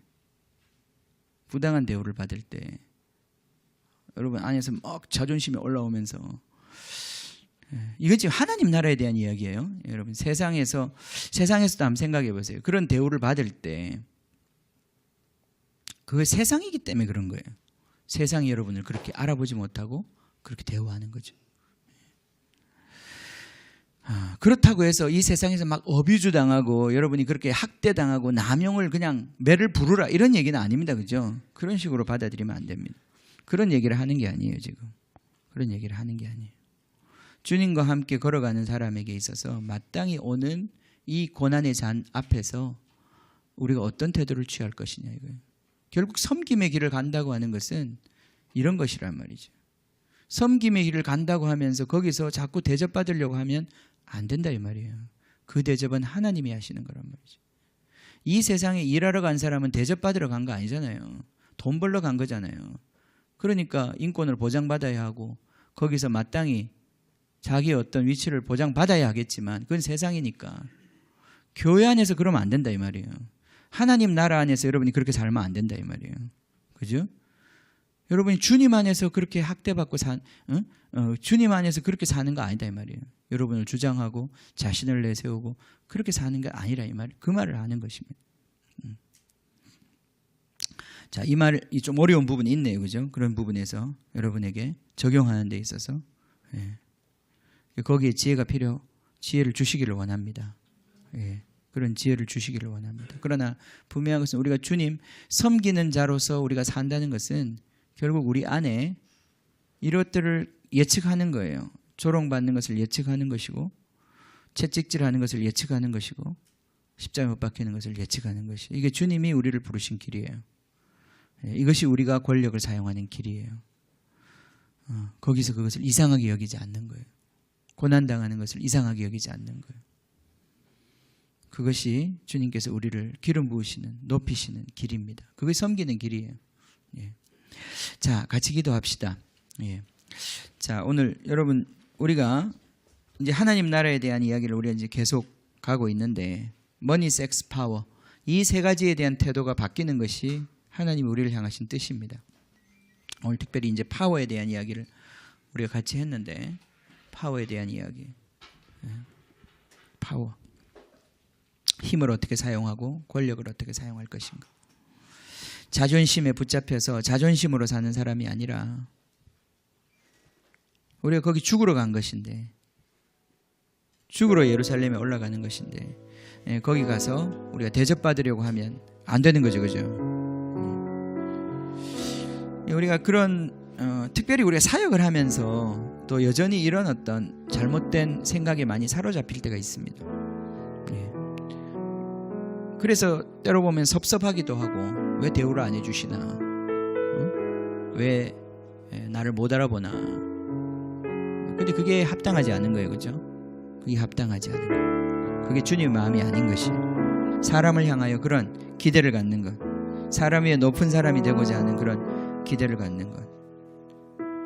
여러분 안에서 막 자존심이 올라오면서 이건 지금 하나님 나라에 대한 이야기예요. 여러분 세상에서도 한번 생각해 보세요. 그런 대우를 받을 때 그게 세상이기 때문에 그런 거예요. 세상이 여러분을 그렇게 알아보지 못하고 그렇게 대우하는 거죠. 그렇다고 해서 이 세상에서 막 어뷰즈 당하고 여러분이 그렇게 학대당하고 남용을 그냥 매를 부르라 이런 얘기는 아닙니다. 그죠? 그런 식으로 받아들이면 안 됩니다. 그런 얘기를 하는 게 아니에요. 지금 그런 얘기를 하는 게 아니에요. 주님과 함께 걸어가는 사람에게 있어서 마땅히 오는 이 고난의 잔 앞에서 우리가 어떤 태도를 취할 것이냐 이거예요. 결국 섬김의 길을 간다고 하는 것은 이런 것이란 말이죠. 섬김의 길을 간다고 하면서 거기서 자꾸 대접받으려고 하면 안 된다 이 말이에요. 그 대접은 하나님이 하시는 거란 말이죠. 이 세상에 일하러 간 사람은 대접받으러 간 거 아니잖아요. 돈 벌러 간 거잖아요. 그러니까 인권을 보장받아야 하고 거기서 마땅히 자기의 어떤 위치를 보장받아야 하겠지만 그건 세상이니까 교회 안에서 그러면 안 된다 이 말이에요. 하나님 나라 안에서 여러분이 그렇게 살면 안 된다 이 말이에요. 그죠? 여러분이 주님 안에서 그렇게 학대받고 주님 안에서 그렇게 사는 거 아니다 이 말이에요. 여러분을 주장하고 자신을 내세우고 그렇게 사는 게 아니라 이 말, 그 말을 하는 것입니다. 자, 이 말이 좀 어려운 부분이 있네요, 그죠? 그런 부분에서 여러분에게 적용하는 데 있어서 거기에 지혜를 주시기를 원합니다. 그런 지혜를 주시기를 원합니다. 그러나 분명한 것은 우리가 주님 섬기는 자로서 우리가 산다는 것은 결국 우리 안에 이것들을 예측하는 거예요. 조롱받는 것을 예측하는 것이고 채찍질하는 것을 예측하는 것이고 십자가에 못 박히는 것을 예측하는 것이 이게 주님이 우리를 부르신 길이에요. 이것이 우리가 권력을 사용하는 길이에요. 거기서 그것을 이상하게 여기지 않는 거예요. 고난당하는 것을 이상하게 여기지 않는 거예요. 그것이 주님께서 우리를 기름 부으시는 높이시는 길입니다. 그게 섬기는 길이에요. 자, 같이 기도합시다. 자, 오늘 여러분 우리가 이제 하나님 나라에 대한 이야기를 우리가 이제 계속 가고 있는데 머니, 섹스, 파워 이 세 가지에 대한 태도가 바뀌는 것이 하나님이 우리를 향하신 뜻입니다. 오늘 특별히 이제 파워에 대한 이야기를 우리가 같이 했는데 파워에 대한 이야기. 파워. 힘을 어떻게 사용하고 권력을 어떻게 사용할 것인가. 자존심에 붙잡혀서 자존심으로 사는 사람이 아니라 우리가 거기 죽으러 간 것인데 죽으러 예루살렘에 올라가는 것인데 거기 가서 우리가 대접받으려고 하면 안 되는 거죠. 그죠? 우리가 그런 특별히 우리가 사역을 하면서 또 여전히 이런 어떤 잘못된 생각에 많이 사로잡힐 때가 있습니다. 예. 그래서 때로 보면 섭섭하기도 하고 왜 대우를 안 해주시나, 왜 나를 못 알아보나. 근데 그게 합당하지 않은 거예요, 그죠? 그게 합당하지 않은 거예요. 그게 주님의 마음이 아닌 것이에요. 사람을 향하여 그런 기대를 갖는 것, 사람 위에 높은 사람이 되고자 하는 그런 기대를 갖는 것,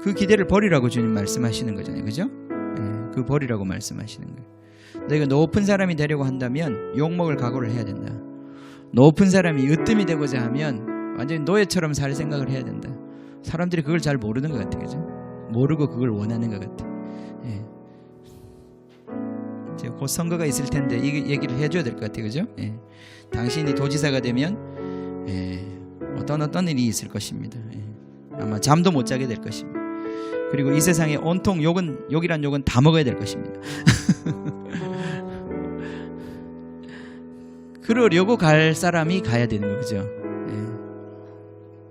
그 기대를 버리라고 주님 말씀하시는 거잖아요, 그죠? 그 버리라고 말씀하시는 거예요. 너희가 높은 사람이 되려고 한다면 욕먹을 각오를 해야 된다. 높은 사람이 으뜸이 되고자 하면 완전히 노예처럼 살 생각을 해야 된다. 사람들이 그걸 잘 모르는 것 같아요, 그죠? 모르고 그걸 원하는 것 같아요. 예. 이제 곧 선거가 있을 텐데 이 얘기를 해줘야 될 것 같아요, 그죠? 예. 당신이 도지사가 되면 어떤 일이 있을 것입니다. 예. 아마 잠도 못 자게 될 것입니다. 그리고 이 세상에 온통 욕이란 욕은 다 먹어야 될 것입니다. 그러려고 갈 사람이 가야 되는 거죠. 예.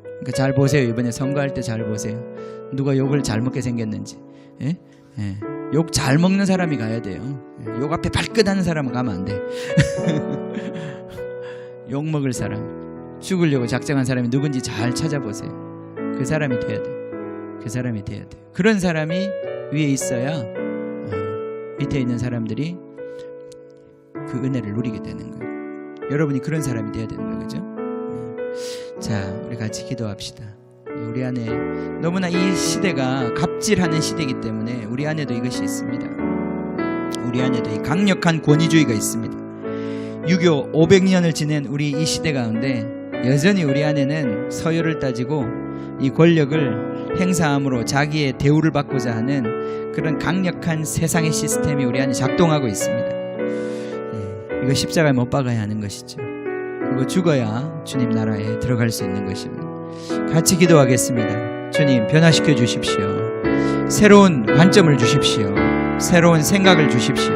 그러니까 잘 보세요. 이번에 선거할 때 잘 보세요. 누가 욕을 잘 먹게 생겼는지. 예? 예. 욕 잘 먹는 사람이 가야 돼요. 예. 욕 앞에 발끈하는 사람은 가면 안 돼. 욕 먹을 사람, 죽으려고 작정한 사람이 누군지 잘 찾아보세요. 그 사람이 돼야 돼. 그 사람이 돼야 돼. 그런 사람이 위에 있어야 밑에 있는 사람들이 그 은혜를 누리게 되는 거예요. 여러분이 그런 사람이 돼야 되는 거예요, 그죠? 자, 우리 같이 기도합시다. 우리 안에 너무나 이 시대가 갑질하는 시대이기 때문에 우리 안에도 이것이 있습니다. 우리 안에도 이 강력한 권위주의가 있습니다. 유교 500년을 지낸 우리 이 시대 가운데 여전히 우리 안에는 서열을 따지고 이 권력을 행사함으로 자기의 대우를 받고자 하는 그런 강력한 세상의 시스템이 우리 안에 작동하고 있습니다. 이거 십자가에 못 박아야 하는 것이죠. 그리고 죽어야 주님 나라에 들어갈 수 있는 것입니다. 같이 기도하겠습니다. 주님, 변화시켜 주십시오. 새로운 관점을 주십시오. 새로운 생각을 주십시오.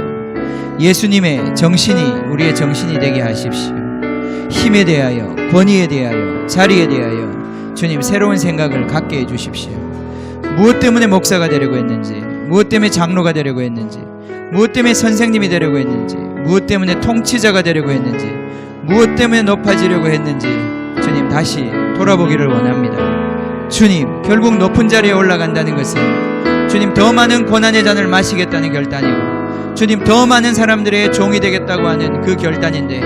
예수님의 정신이 우리의 정신이 되게 하십시오. 힘에 대하여, 권위에 대하여, 자리에 대하여 주님 새로운 생각을 갖게 해주십시오. 무엇 때문에 목사가 되려고 했는지, 무엇 때문에 장로가 되려고 했는지, 무엇 때문에 선생님이 되려고 했는지, 무엇 때문에 통치자가 되려고 했는지, 무엇 때문에 높아지려고 했는지 주님 다시 돌아보기를 원합니다. 주님, 결국 높은 자리에 올라간다는 것은 주님 더 많은 고난의 잔을 마시겠다는 결단이고, 주님 더 많은 사람들의 종이 되겠다고 하는 그 결단인데,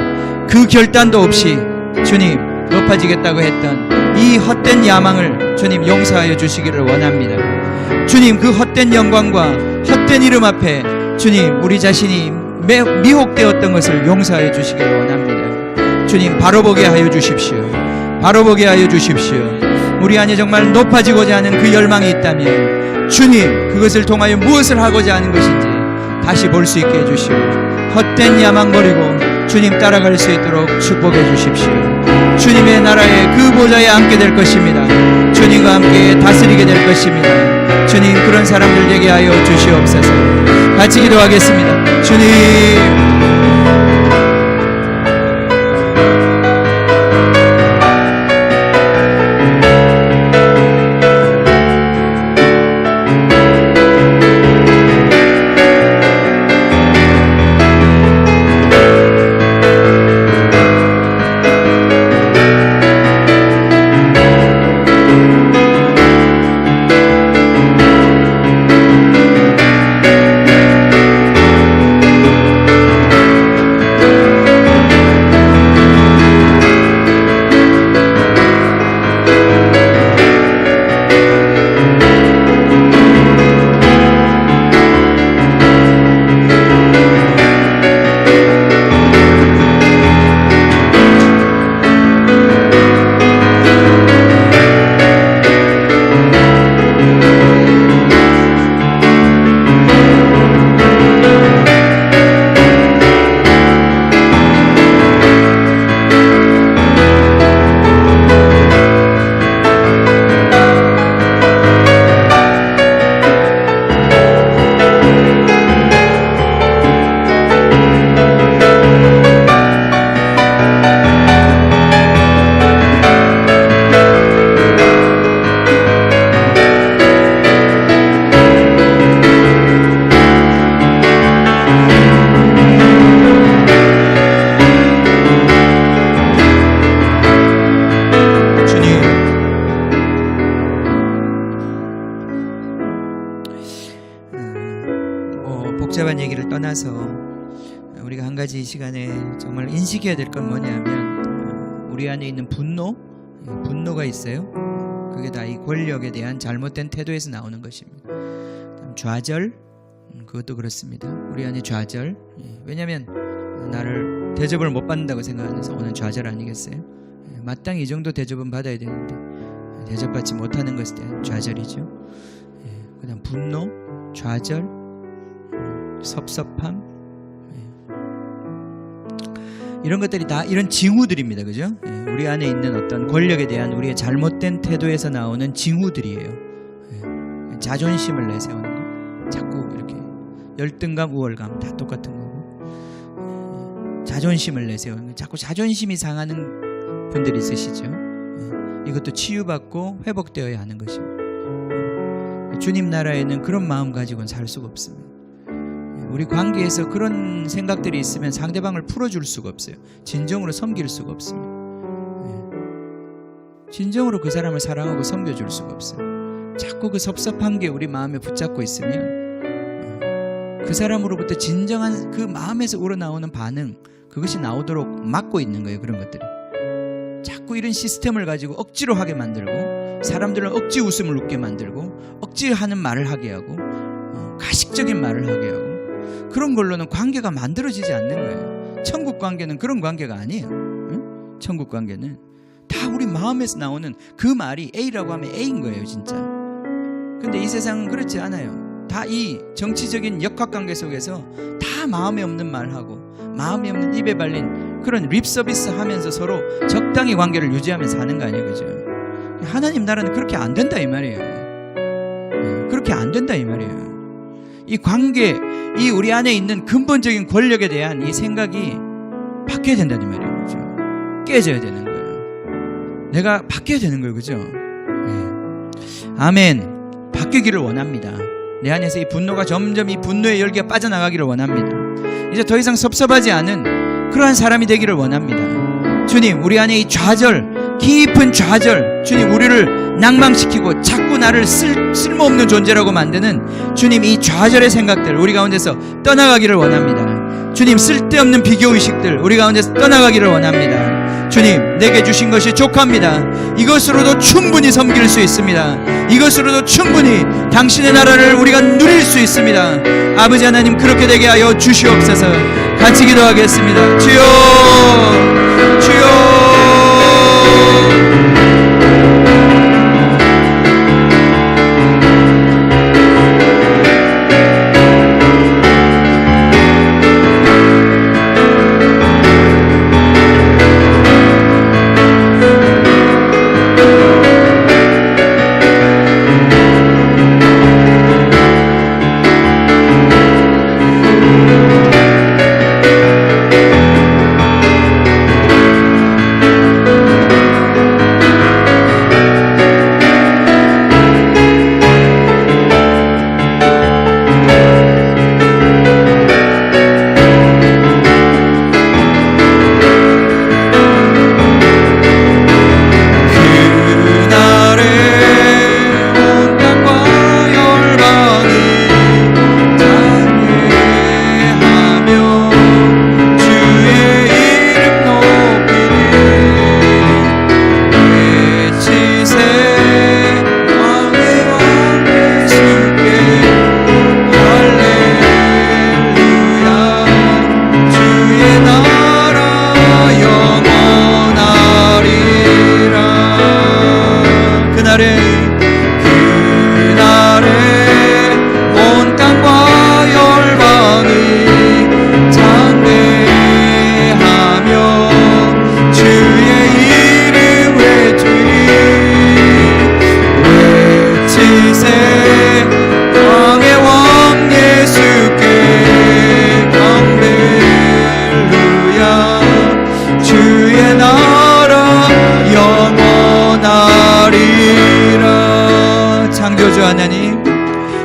그 결단도 없이 주님 높아지겠다고 했던 이 헛된 야망을 주님 용서하여 주시기를 원합니다. 주님, 그 헛된 영광과 헛된 이름 앞에 주님 우리 자신이 미혹되었던 것을 용서하여 주시기를 원합니다. 주님, 바로 보게 하여 주십시오. 바로 보게 하여 주십시오. 우리 안에 정말 높아지고자 하는 그 열망이 있다면 주님, 그것을 통하여 무엇을 하고자 하는 것인지 다시 볼 수 있게 해주시오. 헛된 야망 버리고 주님 따라갈 수 있도록 축복해 주십시오. 주님의 나라의 그 보좌에 앉게 될 것입니다. 주님과 함께 다스리게 될 것입니다. 주님, 그런 사람들 되게 하여 주시옵소서. 같이 기도하겠습니다. 주님, 얘기를 떠나서 우리가 한 가지 이 시간에 정말 인식해야 될 건 뭐냐면 우리 안에 있는 분노가 있어요. 그게 다 이 권력에 대한 잘못된 태도에서 나오는 것입니다. 좌절, 그것도 그렇습니다. 우리 안에 좌절. 왜냐하면 나를 대접을 못 받는다고 생각하면서 오는 좌절 아니겠어요? 마땅히 이 정도 대접은 받아야 되는데 대접받지 못하는 것에 대한 좌절이죠. 그 다음 분노, 좌절, 섭섭함, 이런 것들이 다 이런 징후들입니다. 그죠? 우리 안에 있는 어떤 권력에 대한 우리의 잘못된 태도에서 나오는 징후들이에요. 자존심을 내세우는 거, 자꾸 이렇게 열등감, 우월감 다 똑같은 거고, 자존심을 내세우는 거, 자꾸 자존심이 상하는 분들이 있으시죠. 이것도 치유받고 회복되어야 하는 것입니다. 주님 나라에는 그런 마음 가지고는 살 수가 없습니다. 우리 관계에서 그런 생각들이 있으면 상대방을 풀어줄 수가 없어요. 진정으로 섬길 수가 없습니다. 진정으로 그 사람을 사랑하고 섬겨줄 수가 없어요. 자꾸 그 섭섭한 게 우리 마음에 붙잡고 있으면 그 사람으로부터 진정한 그 마음에서 우러나오는 반응, 그것이 나오도록 막고 있는 거예요. 그런 것들이 자꾸 이런 시스템을 가지고 억지로 하게 만들고, 사람들은 억지 웃음을 웃게 만들고, 억지하는 말을 하게 하고, 가식적인 말을 하게 하고, 그런 걸로는 관계가 만들어지지 않는 거예요. 천국 관계는 그런 관계가 아니에요. 응? 천국 관계는 다 우리 마음에서 나오는 그 말이 A라고 하면 A인 거예요, 진짜. 근데 이 세상은 그렇지 않아요. 다 이 정치적인 역학관계 속에서 다 마음에 없는 말하고 마음에 없는 입에 발린 그런 립서비스 하면서 서로 적당히 관계를 유지하면서 사는 거 아니에요, 그죠? 하나님 나라는 그렇게 안 된다 이 말이에요. 그렇게 안 된다 이 말이에요. 이 관계, 이 우리 안에 있는 근본적인 권력에 대한 이 생각이 바뀌어야 된다는 말이에요, 그죠? 깨져야 되는 거예요. 내가 바뀌어야 되는 거예요, 그죠? 아멘. 바뀌기를 원합니다. 내 안에서 이 분노가 점점 이 분노의 열기가 빠져나가기를 원합니다. 이제 더 이상 섭섭하지 않은 그러한 사람이 되기를 원합니다. 주님, 우리 안에 이 좌절, 깊은 좌절, 주님 우리를 낭망시키고 자꾸 나를 쓸모없는 존재라고 만드는 주님 이 좌절의 생각들 우리 가운데서 떠나가기를 원합니다. 주님, 쓸데없는 비교의식들 우리 가운데서 떠나가기를 원합니다. 주님, 내게 주신 것이 족합니다. 이것으로도 충분히 섬길 수 있습니다. 이것으로도 충분히 당신의 나라를 우리가 누릴 수 있습니다. 아버지 하나님, 그렇게 되게 하여 주시옵소서. 같이 기도하겠습니다. 주여, 주여.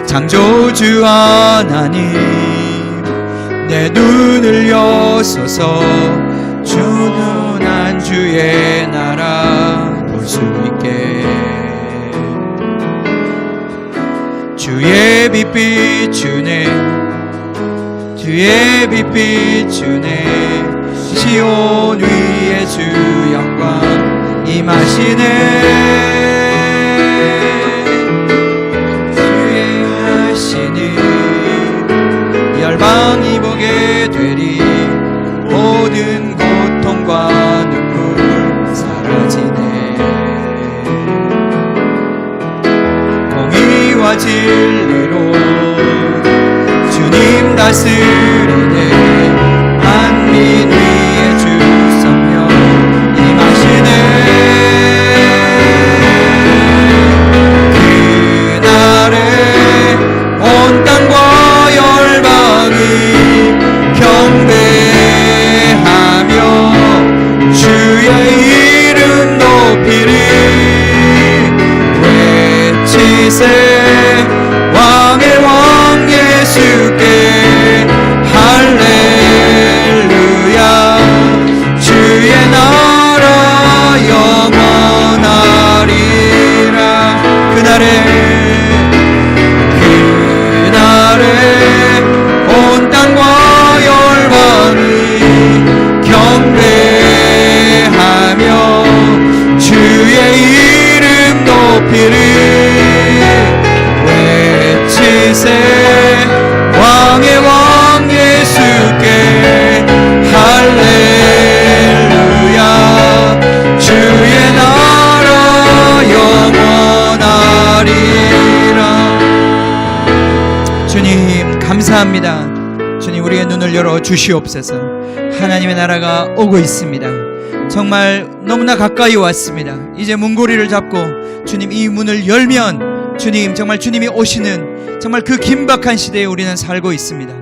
창조주 하나님, 내 눈을 여서서 주는 주의 나라 볼 수 있게, 주의 빛 비추네 주의 빛 비추네 시온 위에 주 영광 임하시네 주의 하시니 열방이 보게 되리 모든 고통과 눈물 사라지네 공의와 진리로 주님 다스리네 만민 위에 주 성령 임하시네 그날에 온 땅과 열방이 경배하며 주의 이름 높이리 외치세 왕의 왕 예수께 할렐루야 주의 나라 영원하리라 그날에 온 땅과 열방이 경배하며 주의 이름 높이리 외치세 왕의 왕 예수께 할렐루야 주의 나라 영원하리라 주님 감사합니다 주님 우리의 눈을 열어 주시옵소서 하나님의 나라가 오고 있습니다 정말 너무나 가까이 왔습니다 이제 문고리를 잡고 주님 이 문을 열면 주님 정말 주님이 오시는 정말 그 긴박한 시대에 우리는 살고 있습니다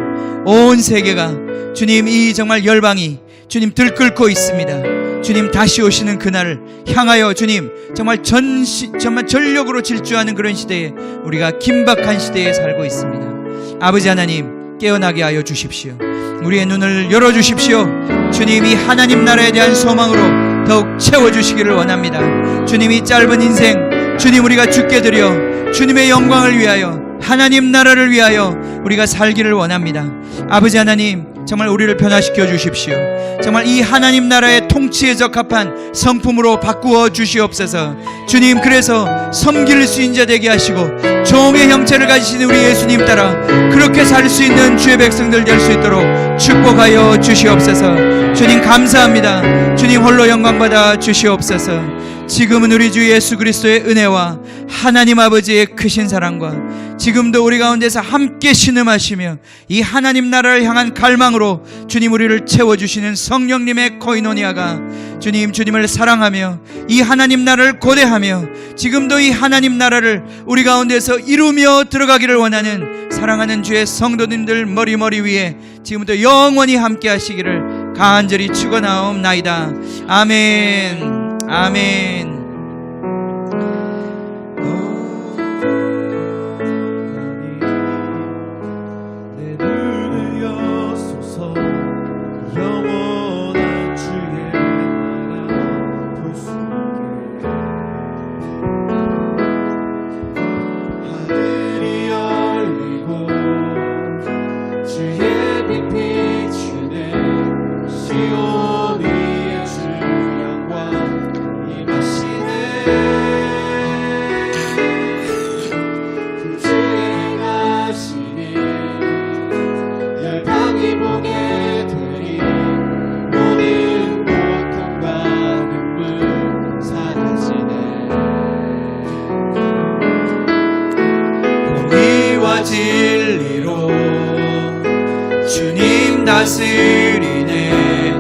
온 세계가 주님 이 정말 열방이 주님 들끓고 있습니다 주님 다시 오시는 그날을 향하여 주님 정말 전력으로 질주하는 그런 시대에 우리가 긴박한 시대에 살고 있습니다 아버지 하나님 깨어나게 하여 주십시오 우리의 눈을 열어주십시오 주님 이 하나님 나라에 대한 소망으로 더욱 채워주시기를 원합니다 주님 이 짧은 인생 주님 우리가 죽게 드려 주님의 영광을 위하여 하나님 나라를 위하여 우리가 살기를 원합니다 아버지 하나님 정말 우리를 변화시켜 주십시오 정말 이 하나님 나라의 통치에 적합한 성품으로 바꾸어 주시옵소서 주님 그래서 섬길 수 있는 자 되게 하시고 종의 형체를 가지신 우리 예수님 따라 그렇게 살 수 있는 주의 백성들 될 수 있도록 축복하여 주시옵소서 주님 감사합니다 주님 홀로 영광받아 주시옵소서 지금은 우리 주 예수 그리스도의 은혜와 하나님 아버지의 크신 사랑과 지금도 우리 가운데서 함께 신음하시며 이 하나님 나라를 향한 갈망으로 주님 우리를 채워주시는 성령님의 코이노니아가 주님 주님을 사랑하며 이 하나님 나라를 고대하며 지금도 이 하나님 나라를 우리 가운데서 이루며 들어가기를 원하는 사랑하는 주의 성도님들 머리 위에 지금부터 영원히 함께 하시기를 간절히 축원하옵나이다 아멘 아멘 진리로 주님 다스리네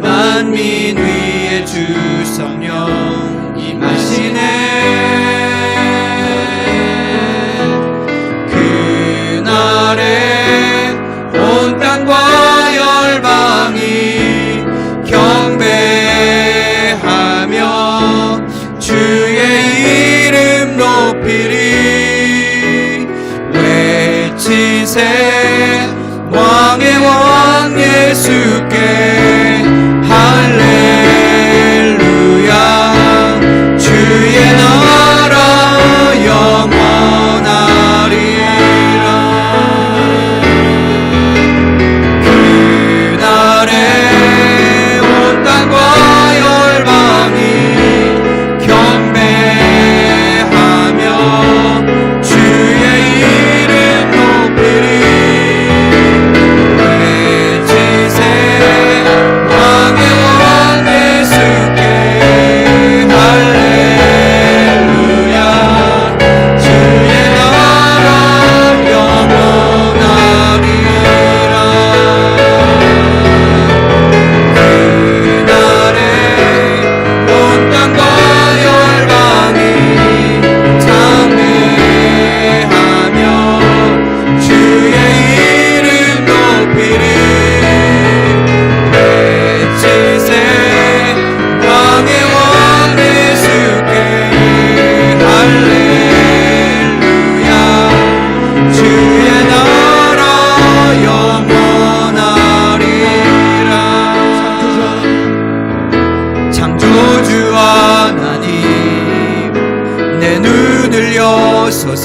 만민 위에 주 성령 임하시네 그날에 온 땅과 열방이 경배하며 주의 이름 높이리 외치세 왕의 왕 예수께 할렐루야 주의 나라 영원하리라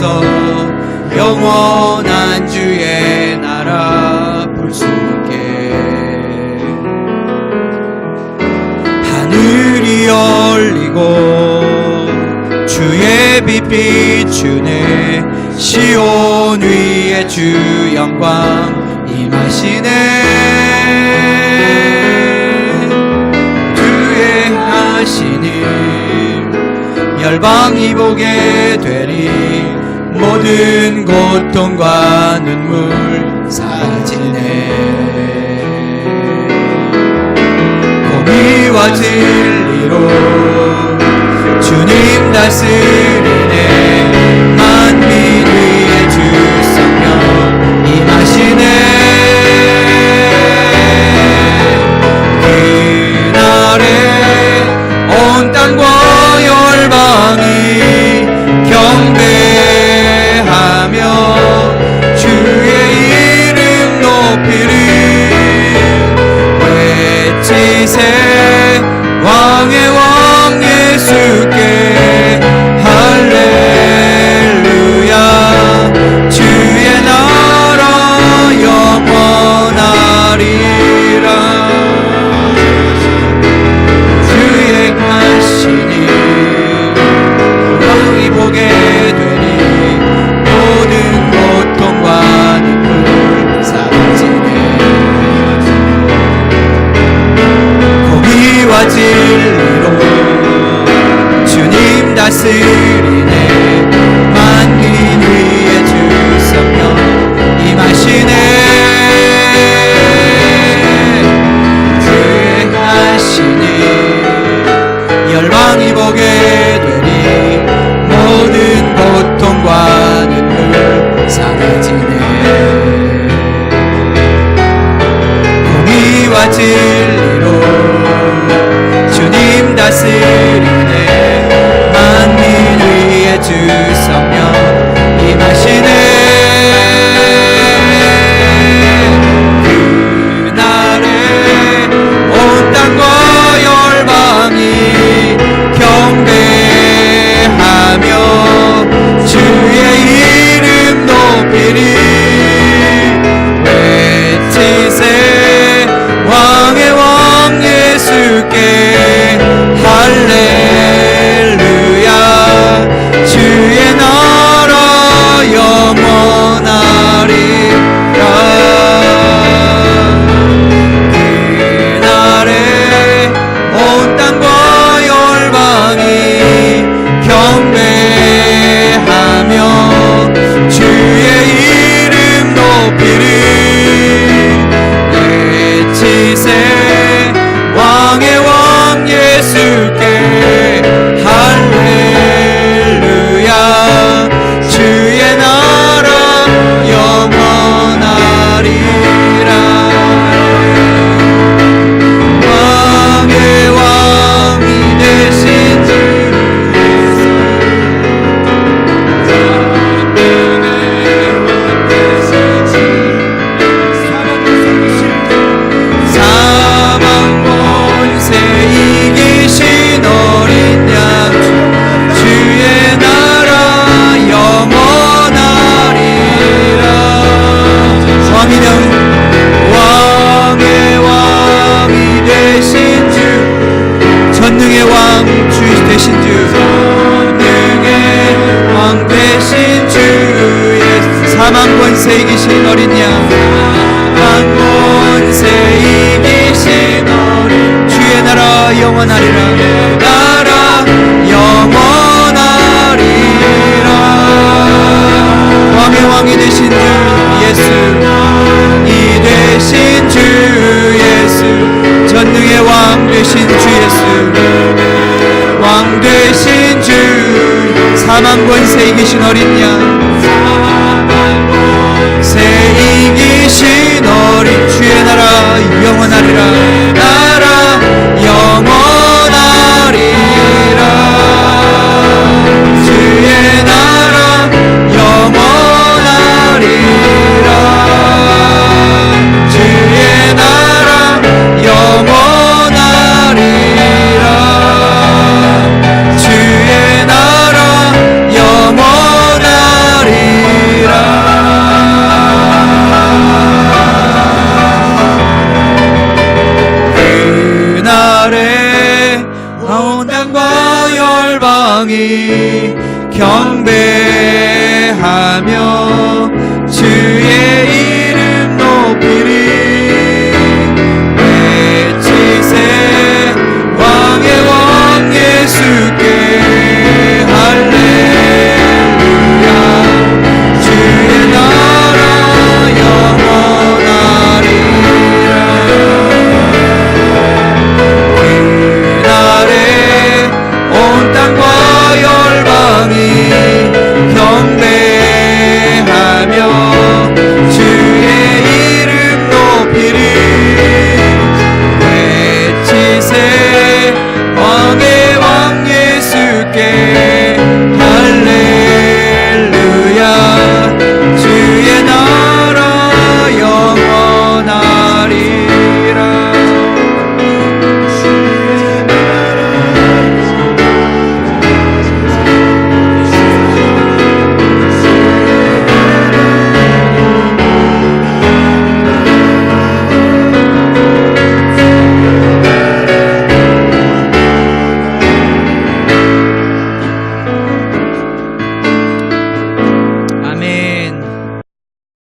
가서 영원한 주의 나라 볼 수 있게 하늘이 열리고 주의 빛 비추네 시온 위에 주 영광 임하시네 주의 하시니 열방이 보게 되리 모든 고통과 눈물 사라지네 공의와 진리로 주님 다스리네 만민 위에 주 성령 임하시네 그날에 온 땅과 열방이 경배하며 주의 이름 높이리 외치세 왕의 왕 예수께 할렐루야 주의 나라 영원하리라 주의 하시니 왕이 보게 되니 모든 고통과 눈물 사라지네 공의와 진리로 주님 다스리네 만민 위에 주 성령 임하시네 주의 하시니 열방이 보게 되니 모든 고통과 눈물 사라지네 공의와 진리로 주님 다스리네 만민 위에 주 성령 임하시네 그날에 온 땅과 열방이 경배하며 주의 이름 높이리 외치세 왕의 왕 예수께 할렐루야 주의 나라 영원하리라 그날에 온 땅과 열방이 경배하며 주의 이름 높이리 외치세 왕의 왕 예수께 할렐루야 주의 나라 영원하리라 왕의 왕이 되신 주 사망 권세 이기신 어린 양 주의 나라 영원하리라 왕이여 왕의 왕이 되신 주 전능의 왕 주 되신 주 전능의 왕 되신 주 예수 사망 권세 이기신 어린 양 사망 권세 이기신 어린 주의 나라 영원하리라 나라 영원하리라 왕의 왕이 되신 주 예수 이 되신 주 예수 전능의 왕 되신 주 예수 왕 되신 주 사망 권세 이기신 어린 양 새 이기신 어린 주의 나라 영원하리라 나라 영원하리라 주의 나라 영원하리라 주의 나라 영원하리라 주의 나라 영원하리라 영광이 경배하며